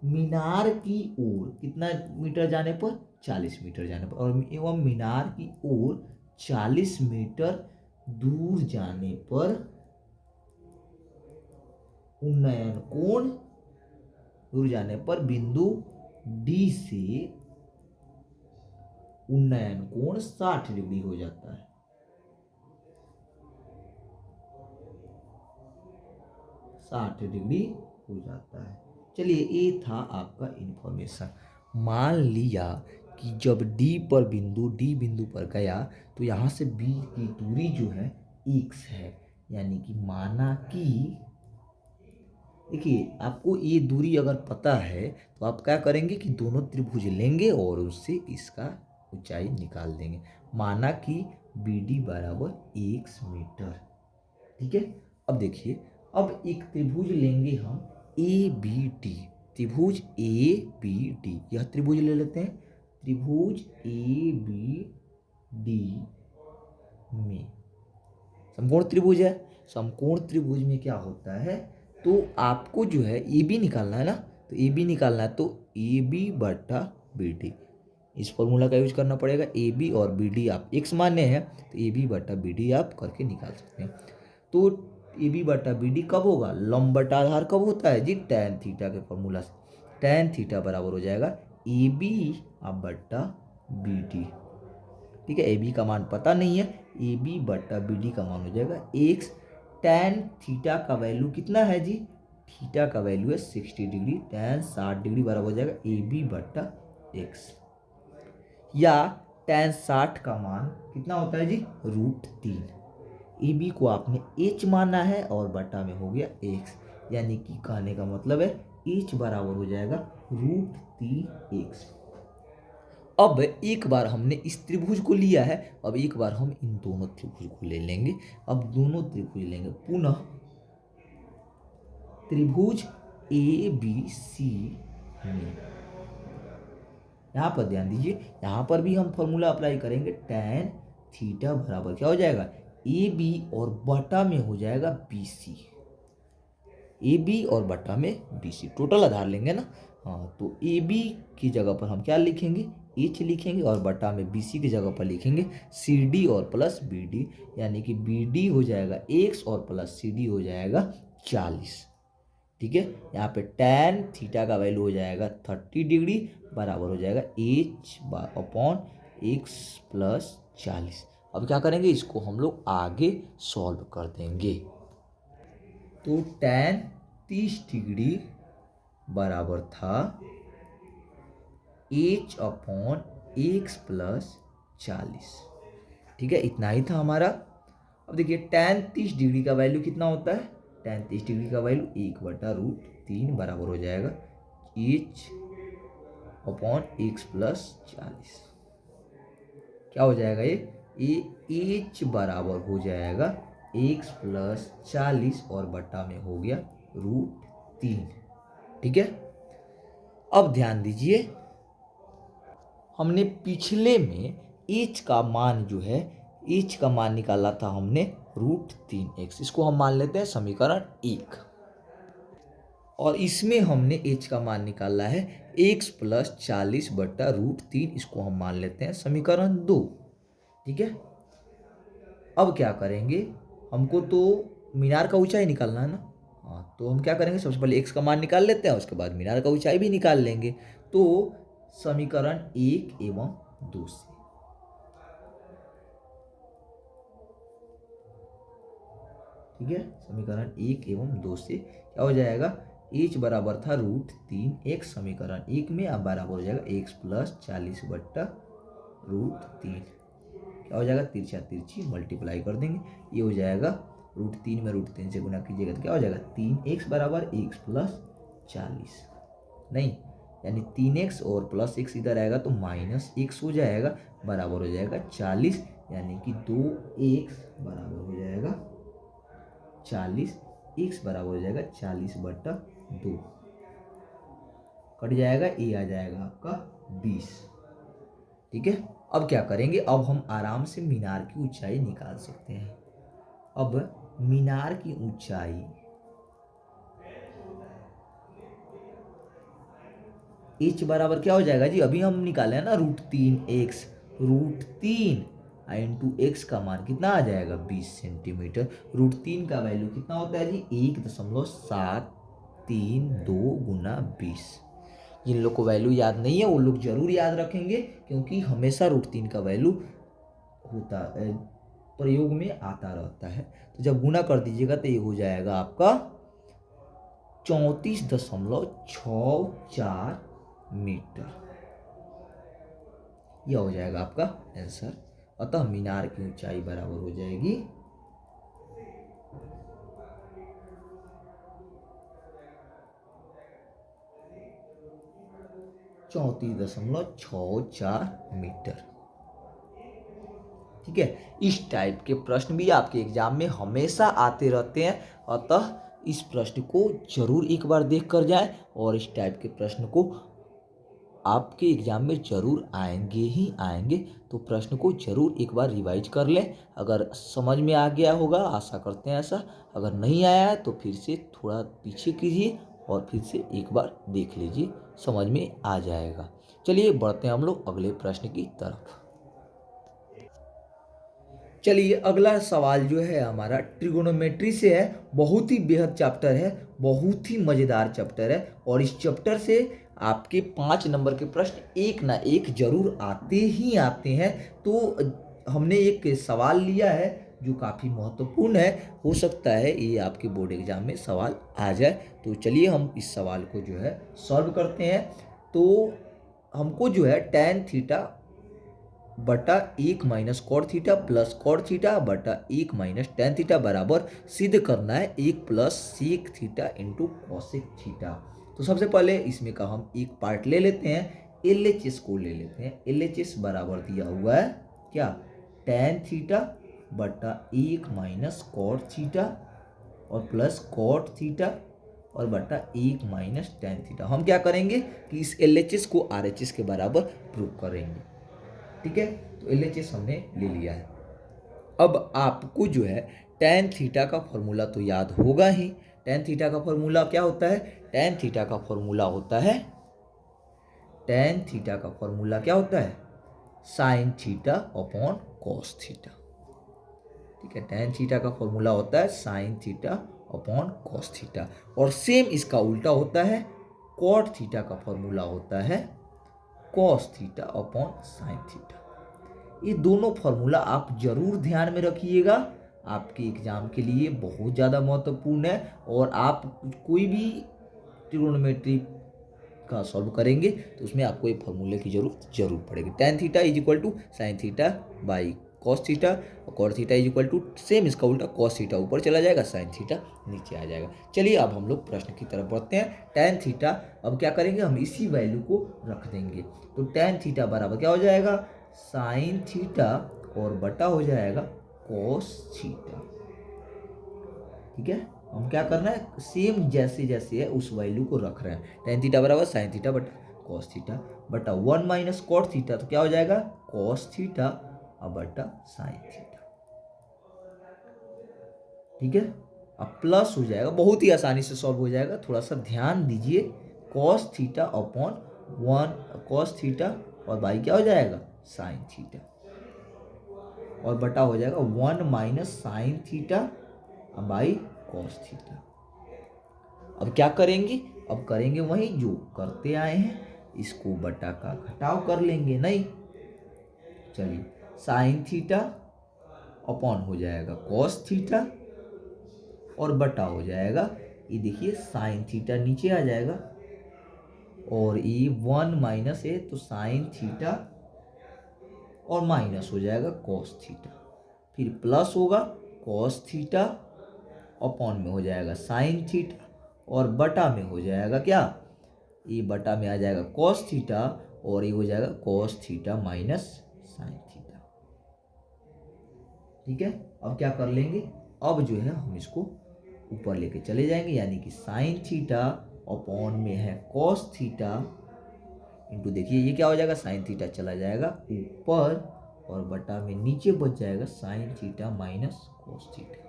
मीनार की ओर कितना मीटर जाने पर? 40 मीटर जाने पर, और एवं मीनार की ओर 40 मीटर दूर जाने पर उन्नयन कोण, दूर जाने पर बिंदु डी से उन्नयन कोण 60 डिग्री हो जाता है। 60 डिग्री हो जाता है। चलिए, ये था आपका इंफॉर्मेशन। मान लिया कि जब डी बिंदु पर गया तो यहाँ से बी की दूरी जो है x है, यानी कि माना कि, देखिए आपको ये दूरी अगर पता है तो आप क्या करेंगे कि दोनों त्रिभुज लेंगे और उससे इसका ऊंचाई निकाल देंगे। माना कि बी डी बराबर x मीटर, ठीक है। अब देखिए, अब एक त्रिभुज लेंगे हम ए बी डी, त्रिभुज ए बी डी, यह त्रिभुज ले लेते हैं। त्रिभुज ए बी डी में समकोण त्रिभुज है। समकोण त्रिभुज में क्या होता है, तो आपको जो है ए बी निकालना है ना, तो ए बी निकालना है तो ए बी बटा बी डी, इस फॉर्मूला का यूज करना पड़ेगा। ए बी और बी डी आप एक्स माने हैं तो ए बी बटा बी डी आप करके निकाल सकते हैं। तो ए बी बटा बी डी कब होगा? लंब बटा आधार कब होता है जी? टैन थीटा के फॉर्मूला से। टैन थीटा बराबर हो जाएगा ए बी बटा बी डी, ठीक है। ए बी का मान पता नहीं है, ए बी बटा बी डी का मान हो जाएगा एक्स। टैन थीटा का वैल्यू कितना है जी? थीटा का वैल्यू है 60 डिग्री, टैन 60 डिग्री बराबर हो जाएगा ए बी बटा एक्स, या टैन 60 का मान कितना होता है जी? √3। ए बी को आपने एच माना है और बटा में हो गया एक्स, यानी कि कहने का मतलब है एच बराबर हो जाएगा √3 एक्स। अब एक बार हमने इस त्रिभुज को लिया है, अब एक बार हम इन दोनों त्रिभुज को ले लेंगे। अब दोनों त्रिभुज लेंगे, पुनः त्रिभुज ए बी सी में, यहाँ पर ध्यान दीजिए, यहाँ पर भी हम फॉर्मूला अप्लाई करेंगे। टैन थीटा बराबर क्या हो जाएगा? ए बी और बटा में हो जाएगा बी सी, ए बी और बटा में बी सी, टोटल आधार लेंगे ना। हाँ, तो ए बी की जगह पर हम क्या लिखेंगे? एच लिखेंगे, और बटा में बी सी की जगह पर लिखेंगे सी डी और प्लस बी डी, यानी कि बी डी हो जाएगा एक्स और प्लस सी डी हो जाएगा 40, ठीक है। यहाँ पे टैन थीटा का वैल्यू हो जाएगा 30 डिग्री बराबर हो जाएगा एच अपॉन एक्स प्लस 40। अब क्या करेंगे, इसको हम लोग आगे सॉल्व कर देंगे। तो टैन 30 डिग्री बराबर था एच अपॉन एक्स प्लस 40, ठीक है। इतना ही था हमारा। अब देखिए tan 30 डिग्री का वैल्यू कितना होता है, tan 30 डिग्री का वैल्यू 1/√3 बराबर हो जाएगा h अपॉन x प्लस 40। क्या हो जाएगा ये h बराबर हो जाएगा x प्लस 40 और बट्टा में हो गया √3। ठीक है, अब ध्यान दीजिए, हमने पिछले में h का मान जो है, h का मान निकाला था हमने √3x, इसको हम मान लेते हैं समीकरण 1। और इसमें हमने h का मान निकाला है x प्लस 40/√3, इसको हम मान लेते हैं समीकरण 2। ठीक है, अब क्या करेंगे, हमको तो मीनार का ऊंचाई निकालना है ना। हाँ, तो हम क्या करेंगे, सबसे पहले x का मान निकाल लेते हैं, उसके बाद मीनार का ऊंचाई भी निकाल लेंगे। तो समीकरण 1 एवं 2 से, ठीक है, समीकरण 1 एवं 2 से क्या हो जाएगा, h बराबर था √3x समीकरण 1 में, अब बराबर हो जाएगा x प्लस 40/√3। क्या हो जाएगा, तिरछा तिरछी मल्टीप्लाई कर देंगे, ये हो जाएगा √3 में √3 से गुना कीजिएगा तो क्या हो जाएगा 3x बराबर x प्लस 40, नहीं यानी 3x और प्लस x इधर आएगा तो -x हो जाएगा, बराबर हो जाएगा 40, यानी कि 2x बराबर हो जाएगा 40, x बराबर हो जाएगा 40/2, कट जाएगा, ये आ जाएगा आपका 20। ठीक है, अब क्या करेंगे, अब हम आराम से मीनार की ऊंचाई निकाल सकते हैं। अब मीनार की ऊंचाई h बराबर क्या हो जाएगा जी, अभी हम निकाले हैं ना √3x, √3 इंटू एक्स का मान कितना आ जाएगा 20 सेंटीमीटर। √3 का वैल्यू कितना होता है जी 1.732 गुना 20। जिन लोग को वैल्यू याद नहीं है वो लोग जरूर याद रखेंगे, क्योंकि हमेशा √3 का वैल्यू होता प्रयोग में आता रहता है। तो जब गुना कर दीजिएगा तो ये हो जाएगा आपका 34.64 मीटर, यह हो जाएगा आपका आंसर। अतः मीनार की ऊंचाई बराबर हो जाएगी 34.64 मीटर। ठीक है, इस टाइप के प्रश्न भी आपके एग्जाम में हमेशा आते रहते हैं, अतः इस प्रश्न को जरूर एक बार देख कर जाएं, और इस टाइप के प्रश्न को आपके एग्जाम में जरूर आएंगे ही आएंगे। तो प्रश्न को जरूर एक बार रिवाइज कर लें, अगर समझ में आ गया होगा, आशा करते हैं ऐसा, अगर नहीं आया है तो फिर से थोड़ा पीछे कीजिए और फिर से एक बार देख लीजिए, समझ में आ जाएगा। चलिए बढ़ते हैं हम लोग अगले प्रश्न की तरफ। चलिए अगला सवाल जो है हमारा ट्रिगोनोमेट्री से है, बहुत ही बेहद चैप्टर है, बहुत ही मज़ेदार चैप्टर है, और इस चैप्टर से आपके 5 नंबर के प्रश्न एक ना एक जरूर आते ही आते हैं। तो हमने एक सवाल लिया है जो काफ़ी महत्वपूर्ण है, हो सकता है ये आपके बोर्ड एग्जाम में सवाल आ जाए। तो चलिए हम इस सवाल को जो है सॉल्व करते हैं। तो हमको जो है tan थीटा बटा 1 minus cot theta plus cot theta बटा 1 माइनस tan थीटा बराबर सिद्ध करना है 1 plus sec theta into cosec theta. तो सबसे पहले इसमें का हम एक पार्ट ले लेते हैं, LHS को ले लेते हैं। LHS बराबर दिया हुआ है क्या, tan थीटा बटा 1 माइनस कॉट थीटा और प्लस कॉट थीटा और बटा 1 माइनस tan थीटा। हम क्या करेंगे कि इस LHS को RHS के बराबर प्रूव करेंगे। ठीक है, तो LHS हमने ले लिया है। अब आपको जो है tan थीटा का फॉर्मूला तो याद होगा ही। tan थीटा का फॉर्मूला क्या होता है, tan थीटा का फॉर्मूला होता है, tan थीटा का फॉर्मूला क्या होता है, sine theta upon cos theta. ठीक है, tan थीटा का फॉर्मूला होता है sine theta upon cos theta, और सेम इसका उल्टा होता है, कॉट थीटा का फॉर्मूला होता है cos theta upon sine theta. ये दोनों फॉर्मूला आप जरूर ध्यान में रखिएगा, आपके एग्जाम के लिए बहुत ज़्यादा महत्वपूर्ण है। और आप कोई भी ट्रिगोनोमेट्री का सॉल्व करेंगे तो उसमें आपको ये फॉर्मूले की जरूरत जरूर पड़ेगी। tan theta is equal to sine theta by cos theta, और cot theta is equal to same इसका उल्टा कॉस थीटा ऊपर चला जाएगा, साइन थीटा नीचे आ जाएगा। चलिए अब हम लोग प्रश्न की तरफ बढ़ते हैं। टैन थीटा, अब क्या करेंगे हम इसी वैल्यू को रख देंगे, तो टैन थीटा बराबर क्या हो जाएगा, साइन थीटा और बटा हो जाएगा कॉस थीटा। ठीक है, हम क्या करना है, सेम जैसे जैसे है उस वैल्यू को रख रहे हैं। टैन थीटा बराबर साइन थीटा बटा कॉस थीटा बटा 1 माइनस कॉट थीटा, तो क्या हो जाएगा कॉस थीटा और बटा साइन थीटा। ठीक है, अब प्लस हो जाएगा, बहुत ही आसानी से सॉल्व हो जाएगा, थोड़ा सा ध्यान दीजिए। Cos theta upon 1 cos theta और बाई क्या हो जाएगा साइन थीटा, और बटा हो जाएगा 1 minus sign theta by cos theta. अब क्या करेंगे, अब करेंगे वही जो करते आए हैं, इसको बटा का घटाव कर लेंगे, नहीं चलिए साइन थीटा अपॉन हो जाएगा कॉस थीटा और बटा हो जाएगा, ये देखिए साइन थीटा नीचे आ जाएगा और ये 1 माइनस है तो साइन थीटा और माइनस हो जाएगा कॉस थीटा, फिर प्लस होगा कॉस थीटा अपॉन में हो जाएगा साइन थीटा और बटा में हो जाएगा क्या, ये बटा में आ जाएगा कॉस थीटा और ये हो जाएगा cos theta minus sine theta. ठीक है, अब क्या कर लेंगे, अब जो है हम इसको ऊपर लेके चले जाएंगे, यानी कि साइन थीटा अपॉन में है कॉस थीटा इंटू, देखिए ये क्या हो जाएगा साइन थीटा चला जाएगा ऊपर और बटा में नीचे बच जाएगा sign theta minus cos theta,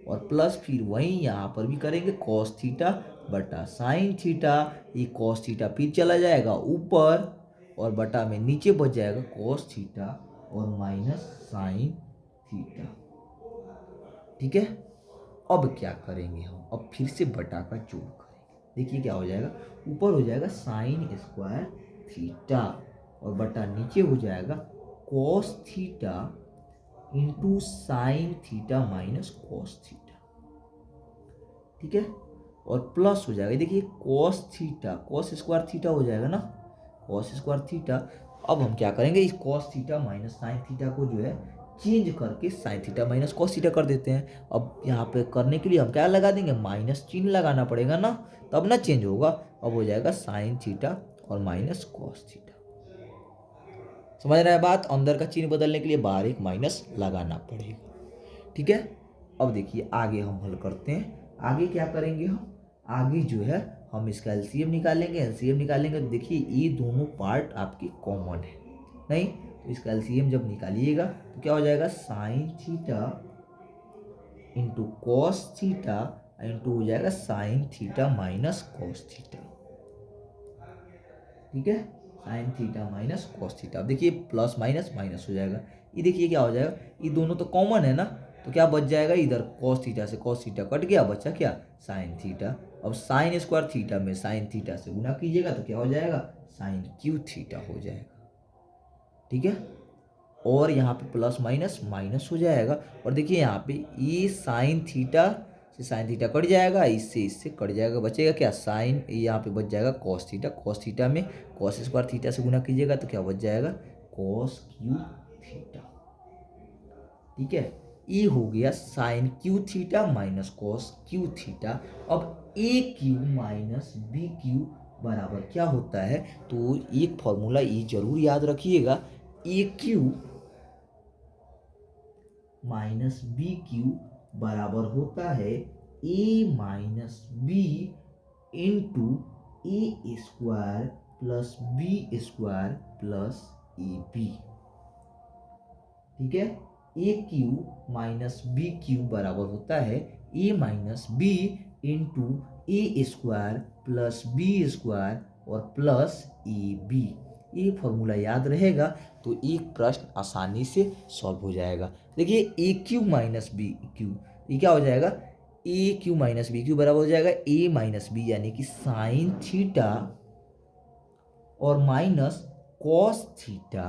और प्लस फिर वही यहाँ पर भी करेंगे कॉस थीटा बटा साइन थीटा, ये कॉस थीटा फिर चला जाएगा ऊपर और बटा में नीचे बच जाएगा कॉस थीटा और माइनस साइन थीटा। ठीक है, अब क्या करेंगे हम, अब फिर से बटा का जोड़ करेंगे, देखिए क्या हो जाएगा, ऊपर हो जाएगा साइन स्क्वायर थीटा और बटा नीचे हो जाएगा cos theta into sine theta minus cos theta. ठीक है, और प्लस हो जाएगा, देखिए cos theta cos square theta हो जाएगा ना, कॉस स्क्वायर थीटा। अब हम क्या करेंगे, इस cos theta minus sine theta को जो है चेंज करके sign theta minus cos theta कर देते हैं। अब यहाँ पे करने के लिए हम क्या लगा देंगे, माइनस चिन्ह लगाना पड़ेगा ना, तब ना चेंज होगा। अब हो जाएगा साइन थीटा और माइनस कॉस थीटा। समझ रहे हैं बात, अंदर का चिन्ह बदलने के लिए बाहर एक माइनस लगाना पड़ेगा। ठीक है, अब देखिए आगे हम हल करते हैं। आगे क्या करेंगे हम, आगे जो है हम इसका एलसीएम निकालेंगे, एलसीएम निकालेंगे तो देखिए ये दोनों पार्ट आपके कॉमन है, नहीं तो इसका एलसीएम जब निकालिएगा तो क्या हो जाएगा sign theta into cos theta into हो जाएगा sign theta minus cos theta. ठीक है, sign theta minus cos theta. अब देखिए प्लस माइनस माइनस हो जाएगा, ये देखिए क्या हो जाएगा, ये दोनों तो कॉमन है ना, तो क्या बच जाएगा, इधर कॉस थीटा से कॉस थीटा कट गया, बचा क्या साइन थीटा। अब साइन स्क्वायर थीटा में साइन थीटा से गुना कीजिएगा तो क्या हो जाएगा साइन क्यू थीटा हो जाएगा। ठीक है, और यहाँ पे प्लस माइनस माइनस हो जाएगा, और देखिए यहाँ पे ये साइन थीटा से साइन थीटा कट जाएगा, इससे कट जाएगा, बचेगा क्या साइन, यहाँ पे बच जाएगा कॉस थीटा, कॉस थीटा में कॉस स्क्वायर थीटा से गुना कीजिएगा तो क्या बच जाएगा कॉस क्यू थीटा। ठीक है, ये हो गया sine cube theta minus cos cube theta. अब A cube minus B cube बराबर क्या होता है, तो एक फॉर्मूला ये जरूर याद रखिएगा, A cube minus B cube बराबर होता है A minus B into A square plus B square plus A B. ठीक है, A cube minus B cube बराबर होता है A minus B into A square plus B square और plus A B. ये फॉर्मूला याद रहेगा तो एक प्रश्न आसानी से सॉल्व हो जाएगा। देखिए A cube minus B cube, ये क्या हो जाएगा, A cube minus B cube बराबर हो जाएगा ए माइनस बी यानी कि साइन थीटा और minus cos theta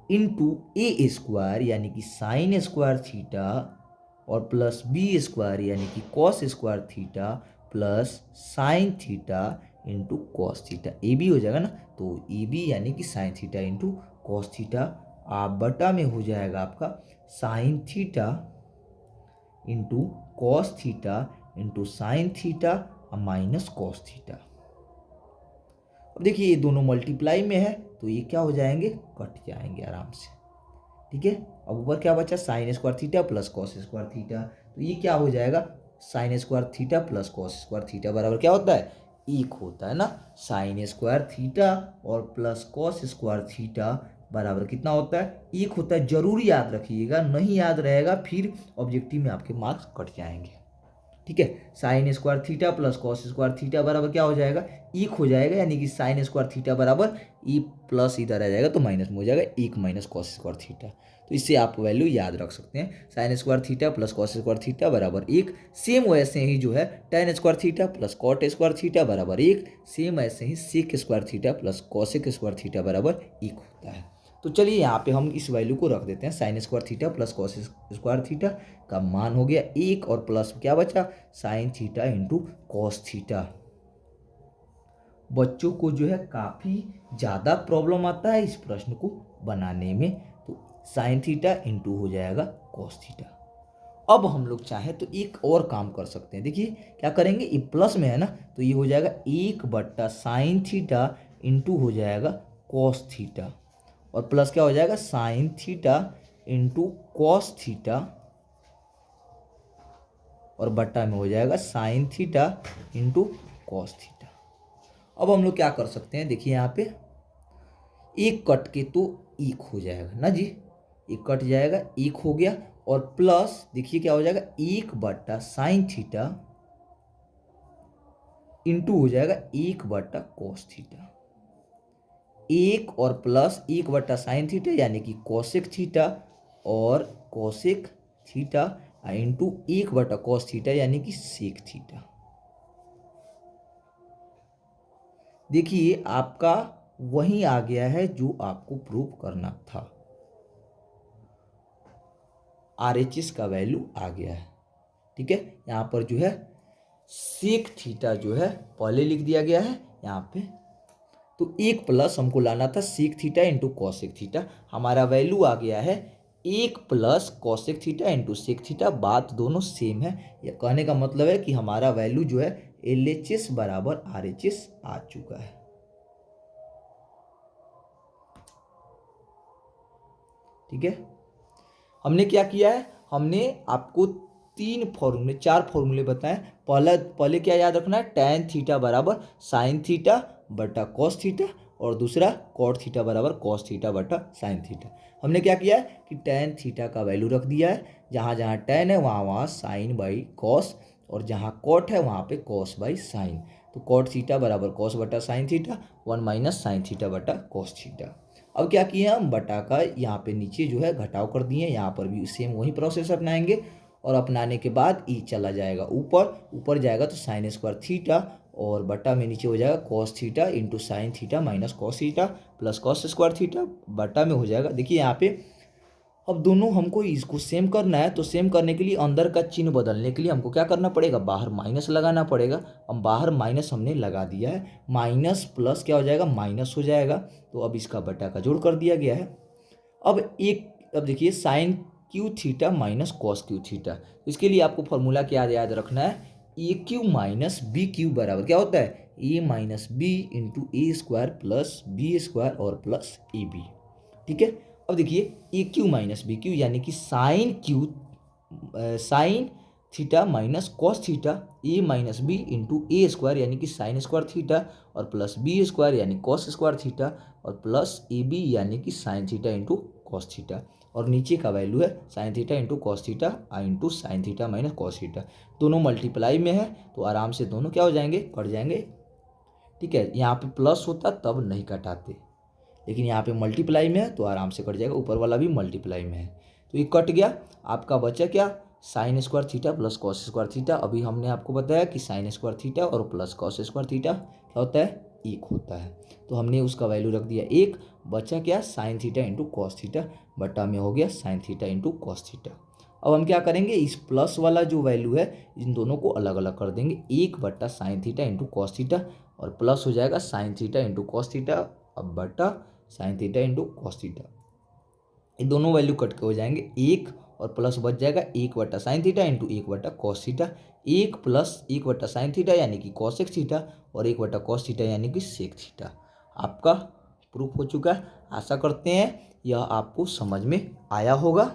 into A square यानी कि साइन स्क्वायर थीटा और प्लस बी स्क्वायर यानी कि cos square theta plus sine theta into cos theta. A B हो जाएगा ना, तो ए बी यानी कि sine theta into cos theta आप बटा में हो जाएगा आपका sign theta into cos theta into sine theta और माइनस कॉस थीटा। अब देखिए ये दोनों मल्टीप्लाई में है तो ये क्या हो जाएंगे, कट जाएंगे आराम से। ठीक है, अब ऊपर क्या बचा, sign square theta plus cos square theta, तो ये क्या हो जाएगा, sign square theta plus cos square theta बराबर क्या होता है, एक होता है ना। साइन स्क्वायर थीटा और प्लस कॉस स्क्वायर थीटा बराबर कितना होता है, एक होता है। जरूर याद रखिएगा, नहीं याद रहेगा फिर ऑब्जेक्टिव में आपके मार्क्स कट जाएंगे। ठीक है, sign square theta plus cos square theta बराबर क्या हो जाएगा, एक हो जाएगा, यानी कि साइन स्क्वायर थीटा बराबर ई प्लस इधर आ जाएगा तो माइनस में हो जाएगा एक माइनस कॉस स्क्वायर थीटा। तो इससे आप वैल्यू याद रख सकते हैं, sine square theta plus cos square theta बराबर एक। सेम वैसे ही जो है tan square theta plus cot square theta बराबर एक, सेम ऐसे ही sec square theta plus cosec square theta बराबर एक होता है। तो चलिए यहाँ पे हम इस वैल्यू को रख देते हैं, sine square theta plus cos square theta का मान हो गया एक, और प्लस क्या बचा, sign theta into cos theta. बच्चों को जो है काफ़ी ज़्यादा प्रॉब्लम आता है इस प्रश्न को बनाने में, तो साइन थीटा इंटू हो जाएगा कॉस थीटा। अब हम लोग चाहे तो एक और काम कर सकते हैं, देखिए क्या करेंगे, ये प्लस में है ना तो ये हो जाएगा एक बट्टा साइन थीटा इंटू हो जाएगा कॉस थीटा, और प्लस क्या हो जाएगा sign theta into cos theta, और बट्टा में हो जाएगा sign theta into cos theta. अब हम लोग क्या कर सकते हैं, देखिए यहाँ पे एक कट के तो एक हो जाएगा ना जी, एक कट जाएगा एक हो गया, और प्लस देखिए क्या हो जाएगा एक बट्टा साइन थीटा इंटू हो जाएगा एक बट्टा कॉस थीटा। एक और प्लस एक बट्टा साइन थीटा यानी कि कोसेक थीटा, और कोसेक थीटा इंटू एक बट्टा कॉस थीटा यानी कि सेक थीटा। देखिए आपका वही आ गया है जो आपको प्रूव करना था, RHS का वैल्यू आ गया है। ठीक है, यहाँ पर जो है सेक थीटा जो है पहले लिख दिया गया है यहाँ पे, तो एक प्लस हमको लाना था sec theta into cosec theta, हमारा वैल्यू आ गया है एक plus cosec theta into sec theta. बात दोनों सेम है, यह कहने का मतलब है कि हमारा वैल्यू जो है LHS बराबर RHS आ चुका है। ठीक है, हमने क्या किया है, हमने आपको चार फॉर्मूले बताए। पहले क्या याद रखना है, टैन थीटा बराबर साइन थीटा बटा कॉस थीटा, और दूसरा कॉट थीटा बराबर कॉस थीटा बटा साइन थीटा। हमने क्या किया है कि टैन थीटा का वैल्यू रख दिया है, जहाँ जहाँ टैन है वहाँ वहाँ साइन बाई कॉस, और जहाँ कॉट है वहाँ पे कॉस बाई साइन, तो कॉट थीटा बराबर कॉस बटा sine theta, one minus sine theta बटा कॉस थीटा। अब क्या किए हम, बटा का यहाँ पे नीचे जो है घटाव कर दिए, यहाँ पर भी सेम वही प्रोसेस अपनाएंगे, और अपनाने के बाद ई चला जाएगा ऊपर जाएगा तो साइन स्क्वायर थीटा, और बटा में नीचे हो जाएगा cos theta into sine theta minus cos theta plus cos square theta, बटा में हो जाएगा। देखिए यहाँ पे अब दोनों हमको इसको सेम करना है, तो सेम करने के लिए अंदर का चिन्ह बदलने के लिए हमको क्या करना पड़ेगा, बाहर माइनस लगाना पड़ेगा। अब बाहर माइनस हमने लगा दिया है, माइनस प्लस क्या हो जाएगा, माइनस हो जाएगा, तो अब इसका बटा का जोड़ कर दिया गया है। अब देखिए sine cube theta minus cos cube theta, इसके लिए आपको फॉर्मूला क्या याद रखना है, A cube minus B cube बराबर क्या होता है, A minus B into A square plus B square और प्लस ए बी। ठीक है, अब देखिए A cube minus B cube यानी कि sine theta minus cos theta, A minus B into A square यानी कि साइन स्क्वायर थीटा, और प्लस बी स्क्वायर यानी कॉस स्क्वायर थीटा, और प्लस ए बी यानी कि sine theta into cos theta, और नीचे का वैल्यू है sign theta into cos theta into sine theta minus cos theta. दोनों मल्टीप्लाई में है तो आराम से दोनों क्या हो जाएंगे, कट जाएंगे। ठीक है, यहाँ पे प्लस होता तब नहीं कटाते, लेकिन यहाँ पे मल्टीप्लाई में है तो आराम से कट जाएगा, ऊपर वाला भी मल्टीप्लाई में है तो ये कट गया। आपका बचा क्या, sign square theta plus cos square theta. अभी हमने आपको बताया कि साइन स्क्वायर थीटा और प्लस कॉस स्क्वायर थीटा क्या होता है, एक होता है, तो हमने उसका वैल्यू रख दिया एक। बचा क्या, sign theta into cos theta, बटा में हो गया sign theta into cos theta. अब हम क्या करेंगे, इस प्लस वाला जो वैल्यू है इन दोनों को अलग अलग कर देंगे, एक बट्टा sign theta into cos theta, और प्लस हो जाएगा sign theta into cos theta, अब बटा sign theta into cos theta. ये दोनों वैल्यू कट के हो जाएंगे, एक और प्लस बच जाएगा 1/sin theta into 1/cos theta. 1 plus 1/sin theta यानी कि cosec थीटा और 1/cos थीटा यानी कि sec थीटा। आपका प्रूफ हो चुका है। आशा करते हैं यह आपको समझ में आया होगा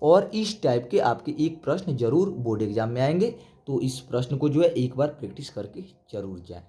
और इस टाइप के आपके एक प्रश्न जरूर बोर्ड एग्जाम में आएंगे, तो इस प्रश्न को जो है एक बार प्रैक्टिस करके जरूर जाएं।